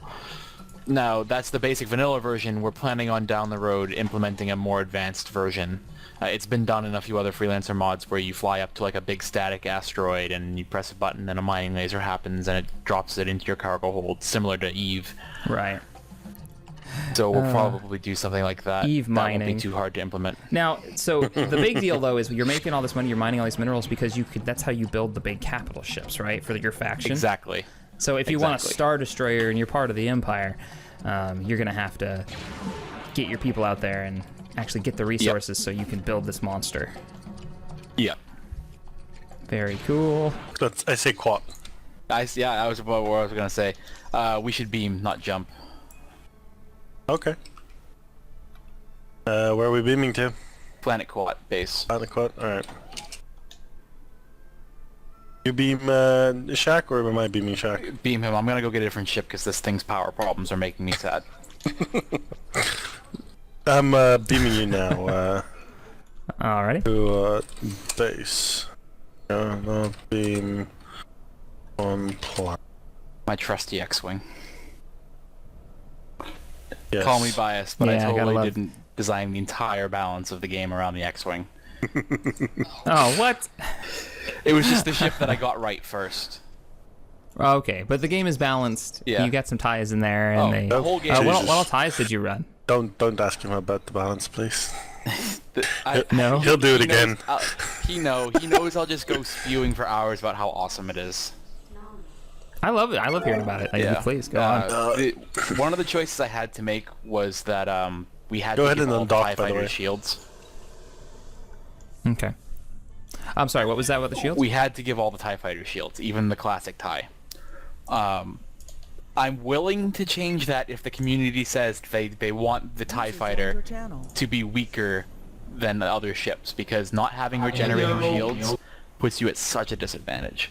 Speaker 2: Now, that's the basic vanilla version. We're planning on down the road implementing a more advanced version. It's been done in a few other Freelancer mods where you fly up to like a big static asteroid and you press a button and a mining laser happens and it drops it into your cargo hold, similar to Eve.
Speaker 1: Right.
Speaker 2: So we'll probably do something like that.
Speaker 1: Eve mining.
Speaker 2: That won't be too hard to implement.
Speaker 1: Now, so the big deal though is you're making all this money, you're mining all these minerals because that's how you build the big capital ships, right? For your faction.
Speaker 2: Exactly.
Speaker 1: So if you want a Star Destroyer and you're part of the Empire, you're gonna have to get your people out there and actually get the resources so you can build this monster.
Speaker 2: Yeah.
Speaker 1: Very cool.
Speaker 4: I say quad.
Speaker 2: Yeah, that was what I was gonna say. We should beam, not jump.
Speaker 4: Okay. Where are we beaming to?
Speaker 2: Planet Quad base.
Speaker 4: Planet Quad. All right. You beam Shack, or am I beaming Shack?
Speaker 2: Beam him. I'm gonna go get a different ship because this thing's power problems are making me sad.
Speaker 4: I'm beaming you now.
Speaker 1: Alrighty.
Speaker 4: To base. No, beam on planet.
Speaker 2: My trusty X-wing.
Speaker 4: Yes.
Speaker 2: Call me biased, but
Speaker 1: Yeah,
Speaker 2: I
Speaker 1: I
Speaker 2: totally didn't design the entire balance of the game around the X-wing.
Speaker 1: Oh, what?
Speaker 2: It was just the ship that I got right first.
Speaker 1: Okay, but the game is balanced.
Speaker 2: Yeah.
Speaker 1: You got some ties in there, and
Speaker 2: the whole game.
Speaker 1: what all ties did you run?
Speaker 4: Don't ask him about the balance, please.
Speaker 1: No?
Speaker 4: He'll do it again.
Speaker 2: He knows I'll just go spewing for hours about how awesome it is.
Speaker 1: I love it. I love hearing about it. Please, go on.
Speaker 2: One of the choices I had to make was that we had
Speaker 4: Go
Speaker 2: to
Speaker 4: ahead
Speaker 2: give
Speaker 4: and
Speaker 2: all the
Speaker 4: undock,
Speaker 2: TIE
Speaker 4: by the
Speaker 2: fighter
Speaker 4: way.
Speaker 2: shields.
Speaker 1: Okay. I'm sorry, what was that with the shields?
Speaker 2: We had to give all the TIE fighter shields, even the classic TIE. I'm willing to change that if the community says they want the TIE fighter to be weaker than the other ships, because not having regenerating shields puts you at such a disadvantage.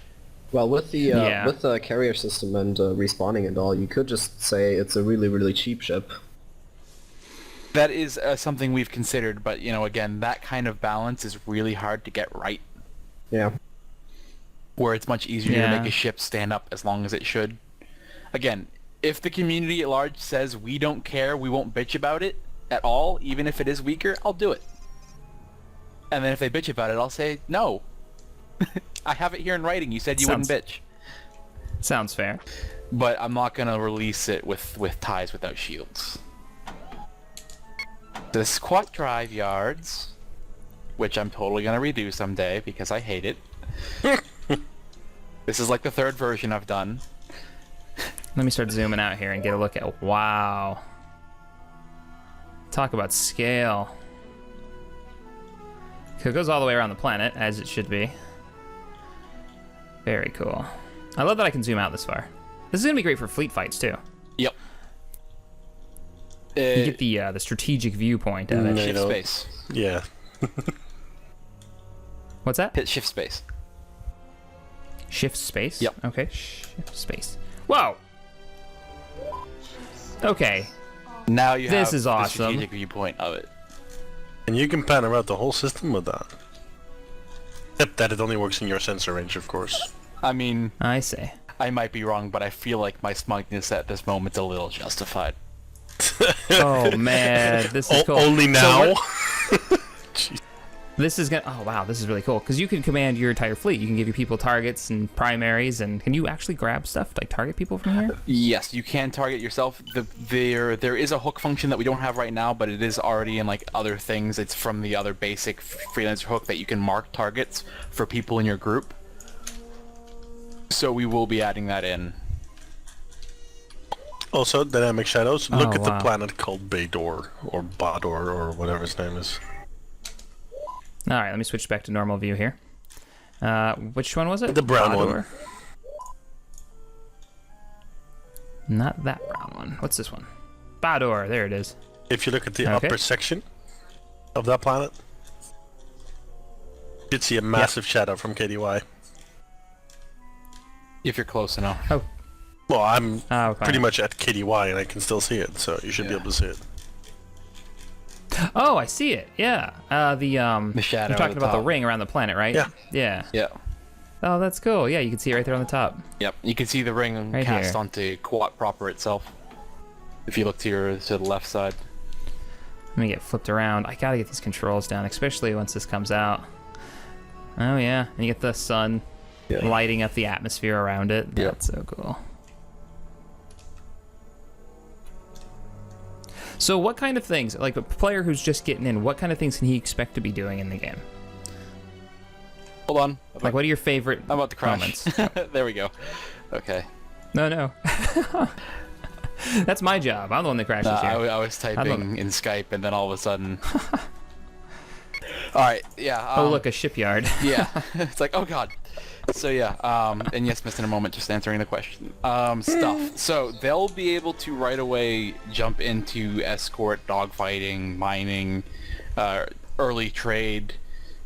Speaker 3: Well, with the carrier system and respawning and all, you could just say it's a really, really cheap ship.
Speaker 2: That is something we've considered, but again, that kind of balance is really hard to get right.
Speaker 3: Yeah.
Speaker 2: Where it's much easier to make a ship stand up as long as it should. Again, if the community at large says we don't care, we won't bitch about it at all, even if it is weaker, I'll do it. And then if they bitch about it, I'll say, no. I have it here in writing. You said you wouldn't bitch.
Speaker 1: Sounds fair.
Speaker 2: But I'm not going to release it with ties without shields. The squat drive yards, which I'm totally going to redo someday because I hate it. This is like the third version I've done.
Speaker 1: Let me start zooming out here and get a look at... Wow. Talk about scale. It goes all the way around the planet, as it should be. Very cool. I love that I can zoom out this far. This is gonna be great for fleet fights too.
Speaker 2: Yep.
Speaker 1: You get the strategic viewpoint of it.
Speaker 2: Shift space.
Speaker 4: Yeah.
Speaker 1: What's that?
Speaker 2: Hit shift space.
Speaker 1: Shift space?
Speaker 2: Yep.
Speaker 1: Okay, shift space. Whoa! Okay.
Speaker 2: Now you
Speaker 1: This
Speaker 2: have
Speaker 1: is
Speaker 2: the
Speaker 1: awesome.
Speaker 2: strategic viewpoint of it.
Speaker 4: And you can pan around the whole system with that. Except that it only works in your sensor range, of course.
Speaker 2: I mean,
Speaker 1: I see.
Speaker 2: I might be wrong, but I feel like my smugness at this moment's a little justified.
Speaker 1: Oh man, this is cool.
Speaker 4: Only
Speaker 1: So
Speaker 4: now?
Speaker 1: what- This is gonna. Oh wow, this is really cool because you can command your entire fleet. You can give your people targets and primaries, and can you actually grab stuff like target people from here?
Speaker 2: Yes, you can target yourself. There is a hook function that we don't have right now, but it is already in like other things. It's from the other basic Freelancer hook that you can mark targets for people in your group. So we will be adding that in.
Speaker 4: Also, dynamic shadows. Look at the
Speaker 1: wow.
Speaker 4: planet called Bador, or Bador, or whatever his name is.
Speaker 1: All right, let me switch back to normal view here. Which one was it?
Speaker 4: The brown one.
Speaker 1: Bador? Not that brown one. What's this one? Bador. There it is.
Speaker 4: If you look at the
Speaker 1: Okay.
Speaker 4: upper section of that planet, you'd see a massive shadow from KDY.
Speaker 2: If you're close enough.
Speaker 1: Oh.
Speaker 4: Well, I'm
Speaker 1: Oh, okay.
Speaker 4: pretty much at KDY and I can still see it, so you should be able to see it.
Speaker 1: Oh, I see it. Yeah. The
Speaker 2: shadow
Speaker 1: You're
Speaker 2: at
Speaker 1: talking
Speaker 2: the
Speaker 1: about the
Speaker 2: top.
Speaker 1: ring around the planet, right?
Speaker 4: Yeah.
Speaker 1: Yeah.
Speaker 2: Yeah.
Speaker 1: Oh, that's cool. Yeah, you can see it right there on the top.
Speaker 2: Yep. You can see the ring
Speaker 1: Right
Speaker 2: cast
Speaker 1: here.
Speaker 2: onto Quat proper itself. If you look to the left side.
Speaker 1: Let me get flipped around. I gotta get these controls down, especially once this comes out. Oh yeah, and you get the sun lighting up the atmosphere around it.
Speaker 2: Yep.
Speaker 1: That's so cool. So what kind of things, like a player who's just getting in, what kind of things can he expect to be doing in the game?
Speaker 2: Hold on.
Speaker 1: Like what are your favorite
Speaker 2: I'm about to crash.
Speaker 1: moments?
Speaker 2: There we go. Okay.
Speaker 1: No. That's my job. I'm the one that crashes here.
Speaker 2: I was typing in Skype and then all of a sudden... Alright, yeah.
Speaker 1: Oh look, a shipyard.
Speaker 2: Yeah. It's like, oh god. So yeah, and yes, missed in a moment, just answering the question. Stuff. So they'll be able to right away jump into escort, dogfighting, mining, early trade,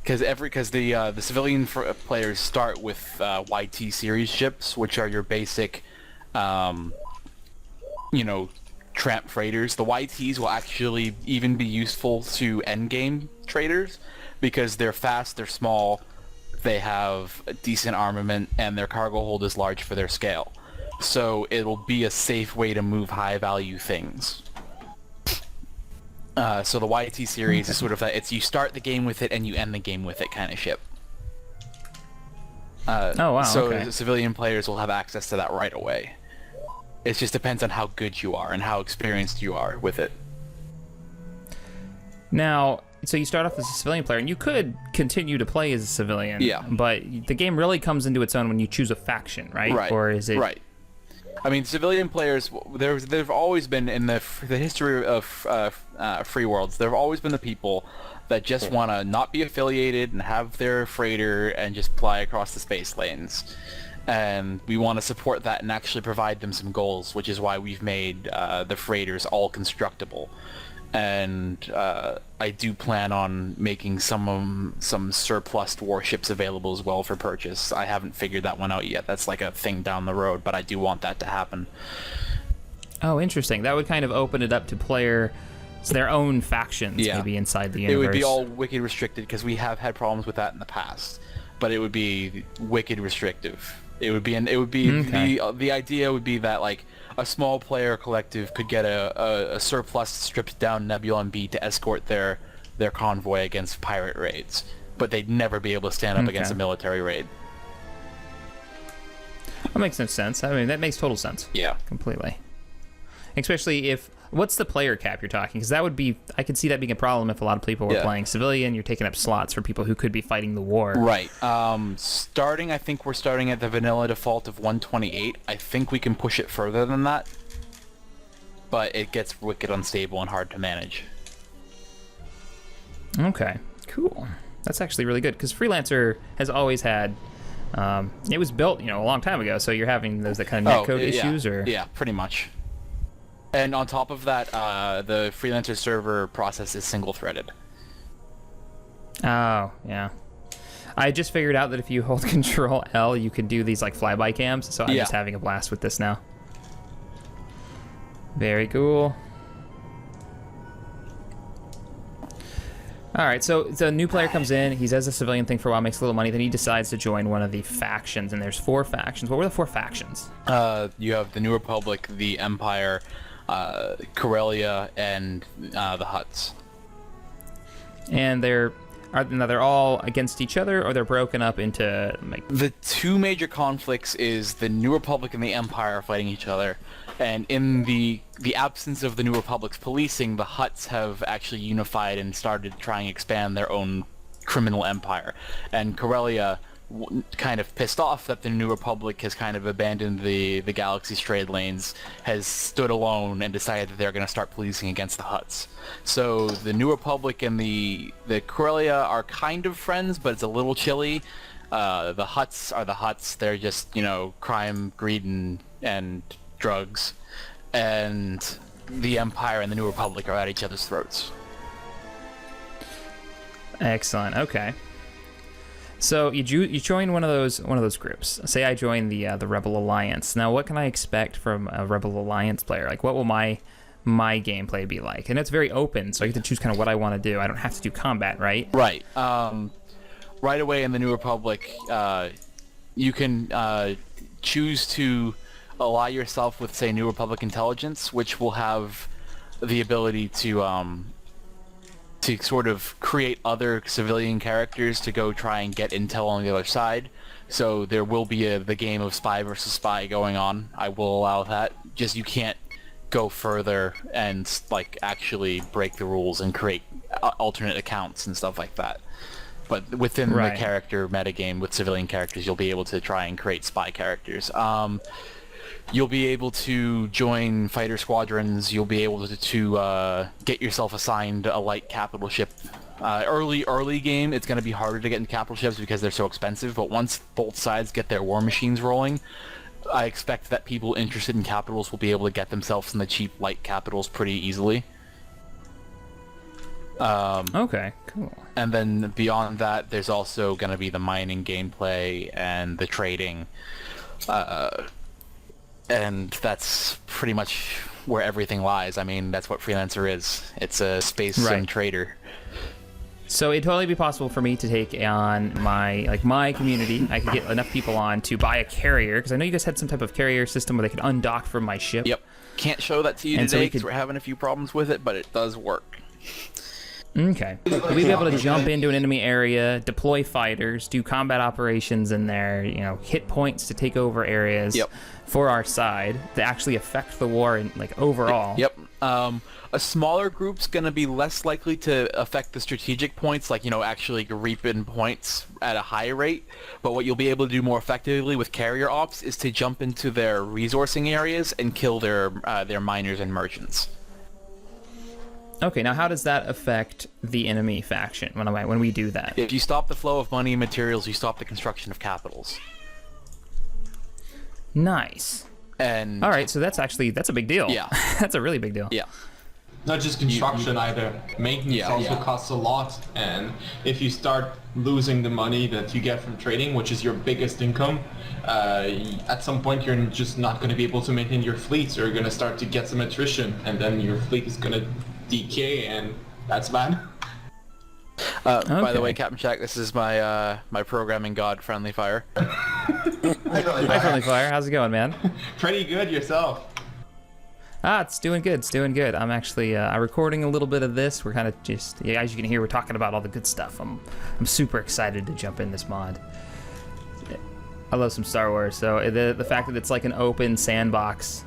Speaker 2: because the civilian players start with YT series ships, which are your basic, tramp freighters. The YTs will actually even be useful to endgame traders because they're fast, they're small, they have a decent armament, and their cargo hold is large for their scale. So it'll be a safe way to move high-value things. So the YT series is sort of that. It's you start the game with it and you end the game with it kind of ship.
Speaker 1: Oh wow.
Speaker 2: So
Speaker 1: Okay.
Speaker 2: civilian players will have access to that right away. It just depends on how good you are and how experienced you are with it.
Speaker 1: Now, so you start off as a civilian player, and you could continue to play as a civilian.
Speaker 2: Yeah.
Speaker 1: But the game really comes into its own when you choose a faction, right?
Speaker 2: Right.
Speaker 1: Or is it?
Speaker 2: Right. I mean, civilian players. There've always been in the history of Freeworlds. There have always been the people that just want to not be affiliated and have their freighter and just fly across the space lanes. And we want to support that and actually provide them some goals, which is why we've made the freighters all constructible. And I do plan on making some surplus warships available as well for purchase. I haven't figured that one out yet. That's like a thing down the road, but I do want that to happen.
Speaker 1: Oh, interesting. That would kind of open it up to players their own factions,
Speaker 2: Yeah.
Speaker 1: maybe inside the universe.
Speaker 2: It would be all wicked restricted because we have had problems with that in the past, but it would be wicked restrictive. It would be
Speaker 1: Okay.
Speaker 2: the idea would be that like a small player collective could get a surplus stripped down Nebula B to escort their convoy against pirate raids, but they'd never be able to stand up against a military raid.
Speaker 1: That makes no sense. I mean, that makes total sense.
Speaker 2: Yeah.
Speaker 1: Completely. Especially if... What's the player cap you're talking? Because that would be... I could see that being a problem if a lot of people were playing civilian. You're taking up slots for people who could be fighting the war.
Speaker 2: Right. I think we're starting at the vanilla default of 128. I think we can push it further than that, but it gets wicked unstable and hard to manage.
Speaker 1: Okay. Cool. That's actually really good, because Freelancer has always had It was built, a long time ago, so you're having those that kind of netcode issues, or?
Speaker 2: Yeah, pretty much. And on top of that, the Freelancer server process is single-threaded.
Speaker 1: Oh, yeah. I just figured out that if you hold Control L, you can do these like flyby cams, so I'm just having a blast with this now. Very cool. All right, so the new player comes in, he does a civilian thing for a while, makes a little money, then he decides to join one of the factions, and there's 4 factions. What were the 4 factions?
Speaker 2: You have the New Republic, the Empire, Corellia, and the Hutts.
Speaker 1: And they're all against each other, or they're broken up into like...
Speaker 2: The 2 major conflicts is the New Republic and the Empire are fighting each other, and in the absence of the New Republic's policing, the Hutts have actually unified and started trying to expand their own criminal empire. And Corellia, kind of pissed off that the New Republic has kind of abandoned the galaxy's trade lanes, has stood alone and decided that they're going to start policing against the Hutts. So the New Republic and the Corellia are kind of friends, but it's a little chilly. The Hutts are the Hutts. They're just, crime, greed, and drugs. And the Empire and the New Republic are at each other's throats.
Speaker 1: Excellent. Okay. So you join one of those groups. Say I join the Rebel Alliance. Now, what can I expect from a Rebel Alliance player? Like, what will my gameplay be like? And it's very open, so I get to choose kind of what I want to do. I don't have to do combat, right?
Speaker 2: Right. Right away in the New Republic, you can choose to ally yourself with, say, New Republic intelligence, which will have the ability to sort of create other civilian characters to go try and get intel on the other side. So there will be the game of spy versus spy going on. I will allow that. Just you can't go further and like actually break the rules and create alternate accounts and stuff like that. But within the character metagame with civilian characters, you'll be able to try and create spy characters. You'll be able to join fighter squadrons. You'll be able to get yourself assigned a light capital ship. Early game, it's going to be harder to get into capital ships because they're so expensive, but once both sides get their war machines rolling, I expect that people interested in capitals will be able to get themselves in the cheap light capitals pretty easily.
Speaker 1: Okay, cool.
Speaker 2: And then beyond that, there's also going to be the mining gameplay and the trading. And that's pretty much where everything lies. I mean, that's what Freelancer is. It's a space sim trader.
Speaker 1: So it'd totally be possible for me to take on my community. I could get enough people on to buy a carrier, because I know you guys had some type of carrier system where they could undock from my ship.
Speaker 2: Yep. Can't show that to you today because we're having a few problems with it, but it does work.
Speaker 1: Okay. We'd be able to jump into an enemy area, deploy fighters, do combat operations in there, hit points to take over areas for our side to actually affect the war in, overall.
Speaker 2: Yep. A smaller group's going to be less likely to affect the strategic points, actually reap in points at a high rate. But what you'll be able to do more effectively with carrier ops is to jump into their resourcing areas and kill their miners and merchants.
Speaker 1: Okay, now how does that affect the enemy faction when we do that?
Speaker 2: If you stop the flow of money and materials, you stop the construction of capitals.
Speaker 1: Nice.
Speaker 2: And
Speaker 1: all right, so that's a big deal.
Speaker 2: Yeah.
Speaker 1: That's a really big deal.
Speaker 2: Yeah.
Speaker 5: Not just construction either. Maintenance also costs a lot, and if you start losing the money that you get from trading, which is your biggest income, at some point you're just not going to be able to maintain your fleets. You're going to start to get some attrition, and then your fleet is going to decay, and that's bad.
Speaker 2: By the way, CaptainShack, this is my my programming god, Friendly Fire.
Speaker 1: Hi, Friendly Fire. How's it going, man?
Speaker 5: Pretty good yourself.
Speaker 1: It's doing good. It's doing good. I'm actually I'm recording a little bit of this. We're kind of just, as you can hear, we're talking about all the good stuff. I'm super excited to jump in this mod. I love some Star Wars. So the fact that it's like an open sandbox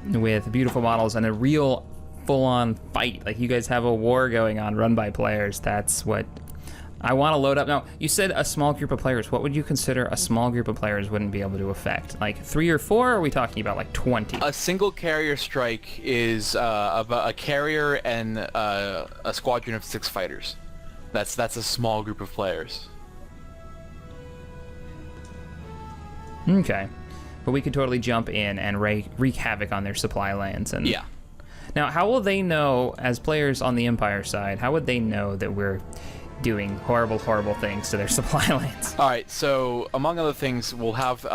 Speaker 1: with beautiful models and a real full-on fight, like you guys have a war going on run by players. That's what I want to load up. Now, you said a small group of players. What would you consider a small group of players wouldn't be able to affect? Like 3 or 4, or are we talking about like 20?
Speaker 2: A single carrier strike is about a carrier and a squadron of 6 fighters. That's a small group of players.
Speaker 1: Okay. But we could totally jump in and wreak havoc on their supply lands. And
Speaker 2: Yeah.
Speaker 1: Now, how will they know, as players on the Empire side, how would they know that we're doing horrible, horrible things to their supply lands?
Speaker 2: All right, so among other things, we'll have,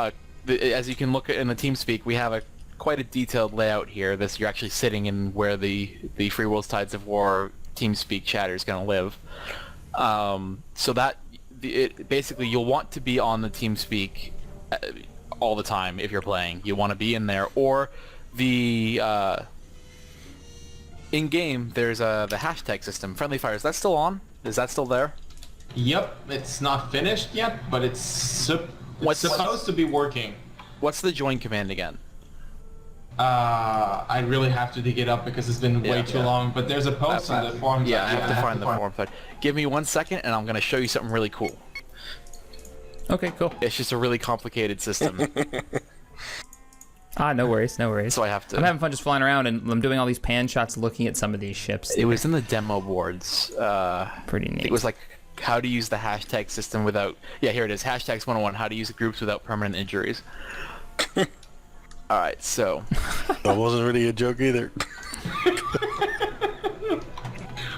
Speaker 2: as you can look at in the TeamSpeak, we have quite a detailed layout here. You're actually sitting in where the Freeworlds Tides of War TeamSpeak chatter is going to live. So that, basically, you'll want to be on the TeamSpeak all the time if you're playing. You want to be in there, or the... in-game, there's the hashtag system. Friendly Fire, is that still on? Is that still there?
Speaker 5: Yep, it's not finished yet, but it's supposed to be working.
Speaker 2: What's the join command again?
Speaker 5: I really have to dig it up because it's been way too long, but there's a post on the forums.
Speaker 2: Yeah, I have to find the forum thread. Give me 1 second and I'm going to show you something really cool.
Speaker 1: Okay, cool.
Speaker 2: It's just a really complicated system.
Speaker 1: No worries, no worries.
Speaker 2: So I have to...
Speaker 1: I'm having fun just flying around, and I'm doing all these pan shots looking at some of these ships.
Speaker 2: It was in the demo boards.
Speaker 1: Pretty neat.
Speaker 2: It was like how to use the hashtag system without... Yeah, here it is. Hashtags 101, how to use groups without permanent injuries. Alright, so...
Speaker 4: That wasn't really a joke either.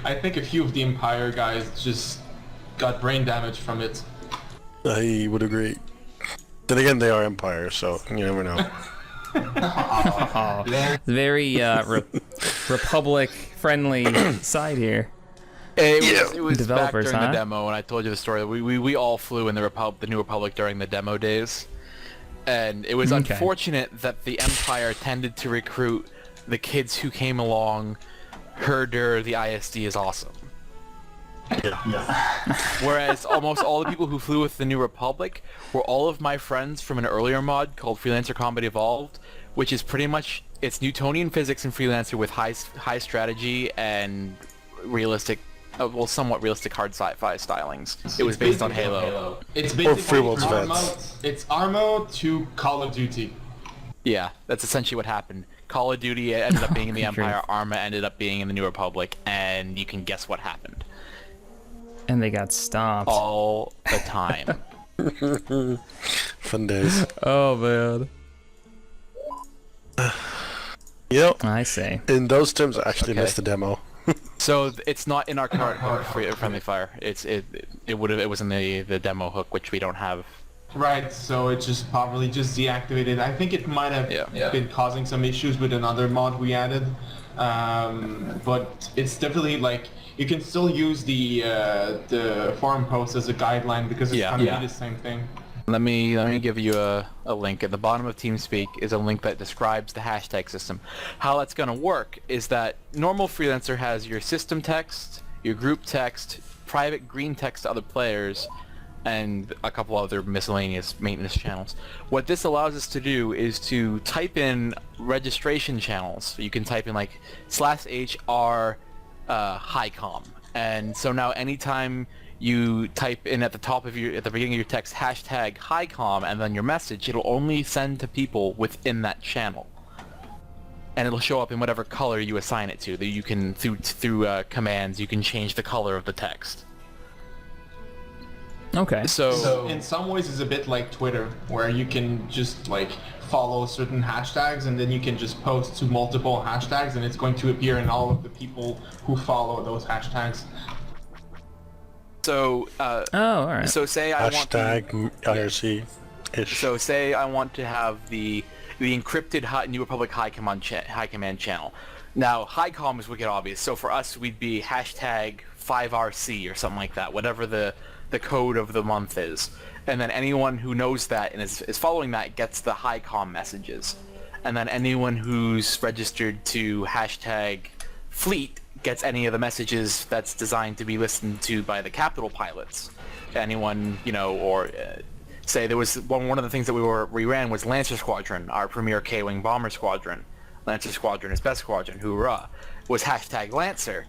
Speaker 5: I think a few of the Empire guys just got brain damage from it.
Speaker 4: I would agree. Then again, they are Empire, so you never know.
Speaker 1: Very Republic-friendly side here.
Speaker 2: It was back
Speaker 1: Developers,
Speaker 2: during
Speaker 1: huh?
Speaker 2: the demo, and I told you the story. We all flew in the New Republic during the demo days. And it was unfortunate that the Empire tended to recruit the kids who came along, Herder, the ISD is awesome. Whereas almost all the people who flew with the New Republic were all of my friends from an earlier mod called Freelancer Combat Evolved, which is pretty much, it's Newtonian physics in Freelancer with high strategy and realistic, somewhat realistic hard sci-fi stylings. It was based on Halo.
Speaker 5: It's basically
Speaker 4: Freeworlds
Speaker 5: it's Armo to Call of Duty.
Speaker 2: Yeah, that's essentially what happened. Call of Duty ended up being in the Empire, Arma ended up being in the New Republic, and you can guess what happened.
Speaker 1: And they got stomped.
Speaker 2: All the time.
Speaker 4: Fun days.
Speaker 1: Oh, man.
Speaker 4: You know,
Speaker 1: I see.
Speaker 4: in those terms, I actually missed the demo.
Speaker 2: So it's not in our current Friendly Fire. It was in the demo hook, which we don't have.
Speaker 5: Right, so it just probably just deactivated. I think it might have been causing some issues with another mod we added. But it's definitely like you can still use the forum post as a guideline because it's going to be the same thing.
Speaker 2: Let me give you a link. At the bottom of TeamSpeak is a link that describes the hashtag system. How that's going to work is that normal Freelancer has your system text, your group text, private green text to other players, and a couple other miscellaneous maintenance channels. What this allows us to do is to type in registration channels. So you can type in like /HR HiCom, and so now anytime you type in at the beginning of your text hashtag HiCom and then your message, it'll only send to people within that channel, and it'll show up in whatever color you assign it to. That you can through commands you can change the color of the text.
Speaker 1: Okay.
Speaker 2: So
Speaker 5: in some ways it's a bit like Twitter, where you can just like follow certain hashtags and then you can just post to multiple hashtags and it's going to appear in all of the people who follow those hashtags.
Speaker 2: So
Speaker 1: all right.
Speaker 2: So say I want
Speaker 4: Hashtag IRC-ish.
Speaker 2: So say I want to have the encrypted New Republic High Command channel. Now HiCom is wicked obvious. So for us we'd be hashtag 5RC or something like that, whatever the code of the month is. And then anyone who knows that and is following that gets the HiCom messages. And then anyone who's registered to hashtag fleet gets any of the messages that's designed to be listened to by the capital pilots. Anyone, or say there was one of the things that we ran was Lancer Squadron, our premier K-Wing bomber squadron. Lancer Squadron is best squadron, hoorah, was hashtag Lancer.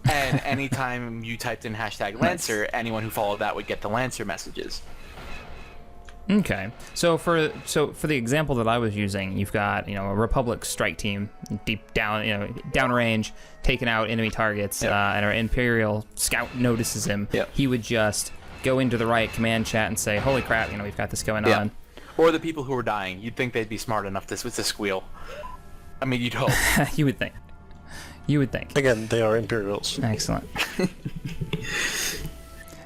Speaker 2: And anytime you typed in hashtag Lancer, anyone who followed that would get the Lancer messages.
Speaker 1: Okay, so for the example that I was using, you've got a Republic strike team deep down downrange, taking out enemy targets, and our Imperial scout notices him.
Speaker 2: Yep.
Speaker 1: He would just go into the right command chat and say, "Holy crap, we've got this going on."
Speaker 2: Or the people who are dying. You'd think they'd be smart enough to squeal. I mean, you'd hope.
Speaker 1: You would think. You would think.
Speaker 4: Again, they are Imperials.
Speaker 1: Excellent.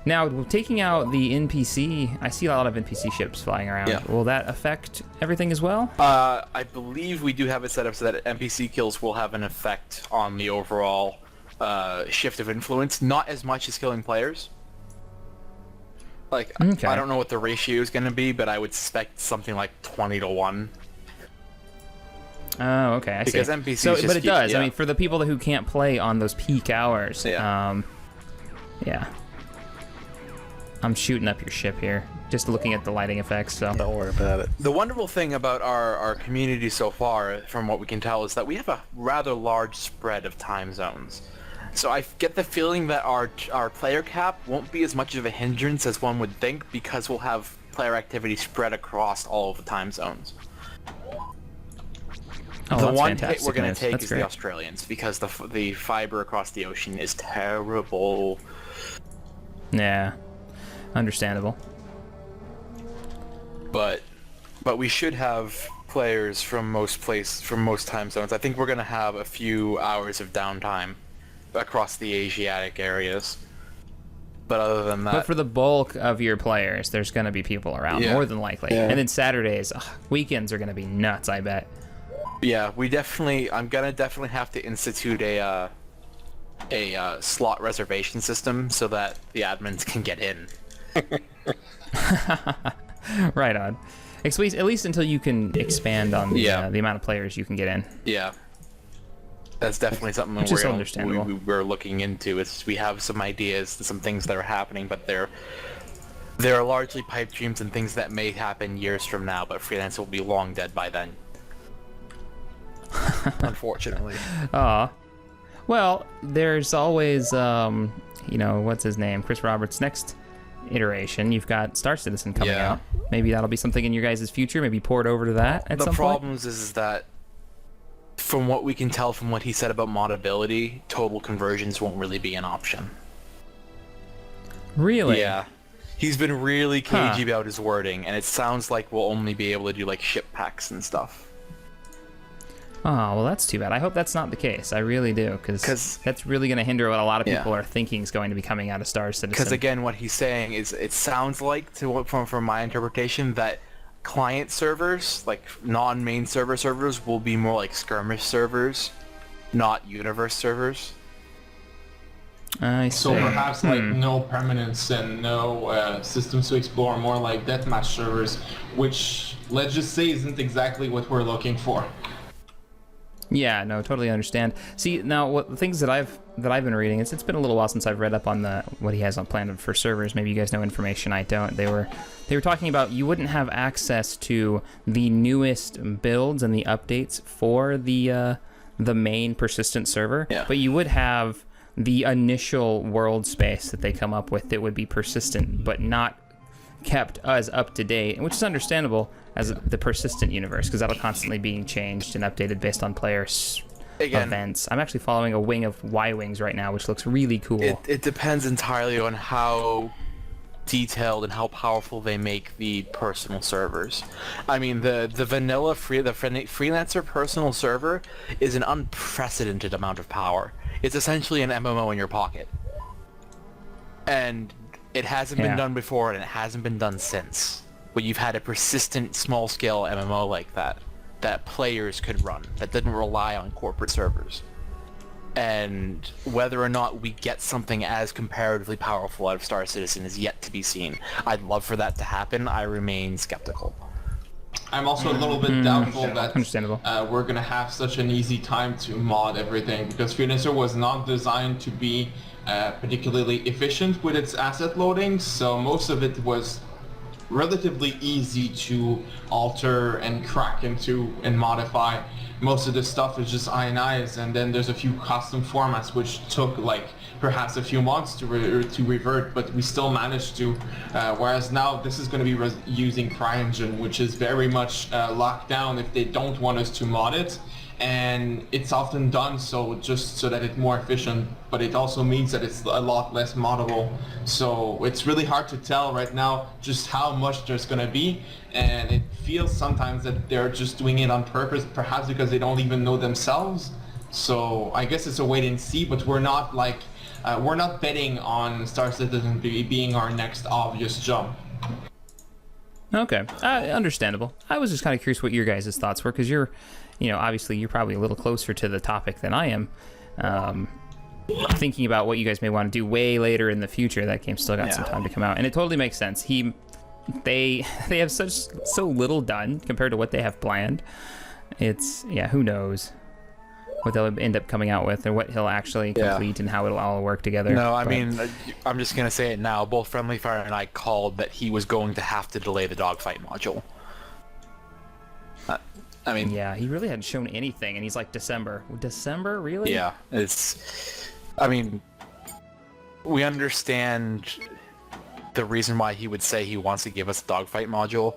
Speaker 1: Now, taking out the NPC, I see a lot of NPC ships flying around.
Speaker 2: Yeah.
Speaker 1: Will that affect everything as well?
Speaker 2: I believe we do have it set up so that NPC kills will have an effect on the overall shift of influence. Not as much as killing players. Like,
Speaker 1: Okay.
Speaker 2: I don't know what the ratio is going to be, but I would expect something like 20-1.
Speaker 1: Oh, okay, I see.
Speaker 2: Because NPCs
Speaker 1: so,
Speaker 2: just
Speaker 1: but it
Speaker 2: keep-
Speaker 1: does.
Speaker 2: yeah.
Speaker 1: I mean, for the people who can't play on those peak hours.
Speaker 2: Yeah.
Speaker 1: Yeah. I'm shooting up your ship here, just looking at the lighting effects. So.
Speaker 4: Don't worry about it.
Speaker 2: The wonderful thing about our community so far, from what we can tell, is that we have a rather large spread of time zones. So I get the feeling that our player cap won't be as much of a hindrance as one would think, because we'll have player activity spread across all of the time zones.
Speaker 1: Oh,
Speaker 2: The
Speaker 1: that's
Speaker 2: one
Speaker 1: fantastic
Speaker 2: hit we're going
Speaker 1: news.
Speaker 2: to take
Speaker 1: That's
Speaker 2: is
Speaker 1: great.
Speaker 2: the Australians, because the fiber across the ocean is terrible.
Speaker 1: Yeah. Understandable.
Speaker 2: But we should have players from most time zones. I think we're going to have a few hours of downtime across the Asiatic areas. But other than that,
Speaker 1: But for the bulk of your players, there's going to be people around,
Speaker 2: Yeah.
Speaker 1: more than likely.
Speaker 3: Yeah.
Speaker 1: And then Saturdays, weekends are going to be nuts, I bet.
Speaker 2: yeah, I'm gonna definitely have to institute a slot reservation system so that the admins can get in.
Speaker 1: Right on. At least until you can expand on the,
Speaker 2: Yeah.
Speaker 1: the amount of players you can get in.
Speaker 2: Yeah. That's definitely something
Speaker 1: Which is
Speaker 2: we're
Speaker 1: understandable.
Speaker 2: we're looking into. We have some ideas, some things that are happening, but they're largely pipe dreams and things that may happen years from now, but Freelancer will be long dead by then. Unfortunately.
Speaker 1: Well, there's always, what's his name? Chris Roberts' next iteration. You've got Star Citizen coming
Speaker 2: Yeah.
Speaker 1: out. Maybe that'll be something in your guys' future. Maybe port over to that at
Speaker 2: The
Speaker 1: some point.
Speaker 2: problems is that, from what we can tell from what he said about modability, total conversions won't really be an option.
Speaker 1: Really?
Speaker 2: Yeah. He's been really cagey
Speaker 1: Huh.
Speaker 2: about his wording, and it sounds like we'll only be able to do like ship packs and stuff.
Speaker 1: Oh, well, that's too bad. I hope that's not the case. I really do, because
Speaker 2: 'Cause-
Speaker 1: that's really going to hinder what a lot of
Speaker 2: Yeah.
Speaker 1: people are thinking is going to be coming out of Star Citizen.
Speaker 2: Because again, what he's saying is, it sounds like, from my interpretation, that client servers, like non-main servers, will be more like skirmish servers, not universe servers.
Speaker 1: I see.
Speaker 5: So perhaps like no permanence and no systems to explore, more like deathmatch servers, which let's just say isn't exactly what we're looking for.
Speaker 1: Yeah, no, totally understand. See, now what the things that I've been reading, it's been a little while since I've read up on what he has on planned for servers. Maybe you guys know information I don't. They were talking about you wouldn't have access to the newest builds and the updates for the main persistent server,
Speaker 2: Yeah.
Speaker 1: but you would have the initial world space that they come up with that would be persistent, but not kept as up to date, which is understandable as the persistent universe, because that'll constantly being changed and updated based on players'
Speaker 2: Again,
Speaker 1: events. I'm actually following a wing of Y-wings right now, which looks really cool.
Speaker 2: it depends entirely on how detailed and how powerful they make the personal servers. I mean, the vanilla Freelancer personal server is an unprecedented amount of power. It's essentially an MMO in your pocket. And it hasn't
Speaker 1: Yeah.
Speaker 2: been done before, and it hasn't been done since. But you've had a persistent small-scale MMO like that players could run, that didn't rely on corporate servers. And whether or not we get something as comparatively powerful out of Star Citizen is yet to be seen. I'd love for that to happen. I remain skeptical.
Speaker 5: I'm also a little bit doubtful that
Speaker 1: Understandable.
Speaker 5: we're going to have such an easy time to mod everything, because Freelancer was not designed to be particularly efficient with its asset loading, so most of it was relatively easy to alter and crack into and modify. Most of the stuff is just ionized, and then there's a few custom formats which took like perhaps a few months to revert, but we still managed to. Whereas now this is going to be using CryEngine, which is very much locked down if they don't want us to mod it. And it's often done so just so that it's more efficient, but it also means that it's a lot less moddable. So it's really hard to tell right now just how much there's going to be, and it feel sometimes that they're just doing it on purpose, perhaps because they don't even know themselves. So I guess it's a wait and see, but we're not like, we're not betting on Star Citizen being our next obvious jump.
Speaker 1: Okay, understandable. I was just kind of curious what your guys' thoughts were, because you're, obviously you're probably a little closer to the topic than I am. Thinking about what you guys may want to do way later in the future. That game still got some time to come out, and it totally makes sense. They have so little done compared to what they have planned. It's who knows what they'll end up coming out with, or what he'll actually complete, and how it'll all work together.
Speaker 2: No, I mean, I'm just gonna say it now. Both Friendly Fire and I called that he was going to have to delay the dogfight module. I mean,
Speaker 1: yeah, he really hadn't shown anything, and he's like December, really?
Speaker 2: Yeah, I mean, we understand the reason why he would say he wants to give us a dogfight module,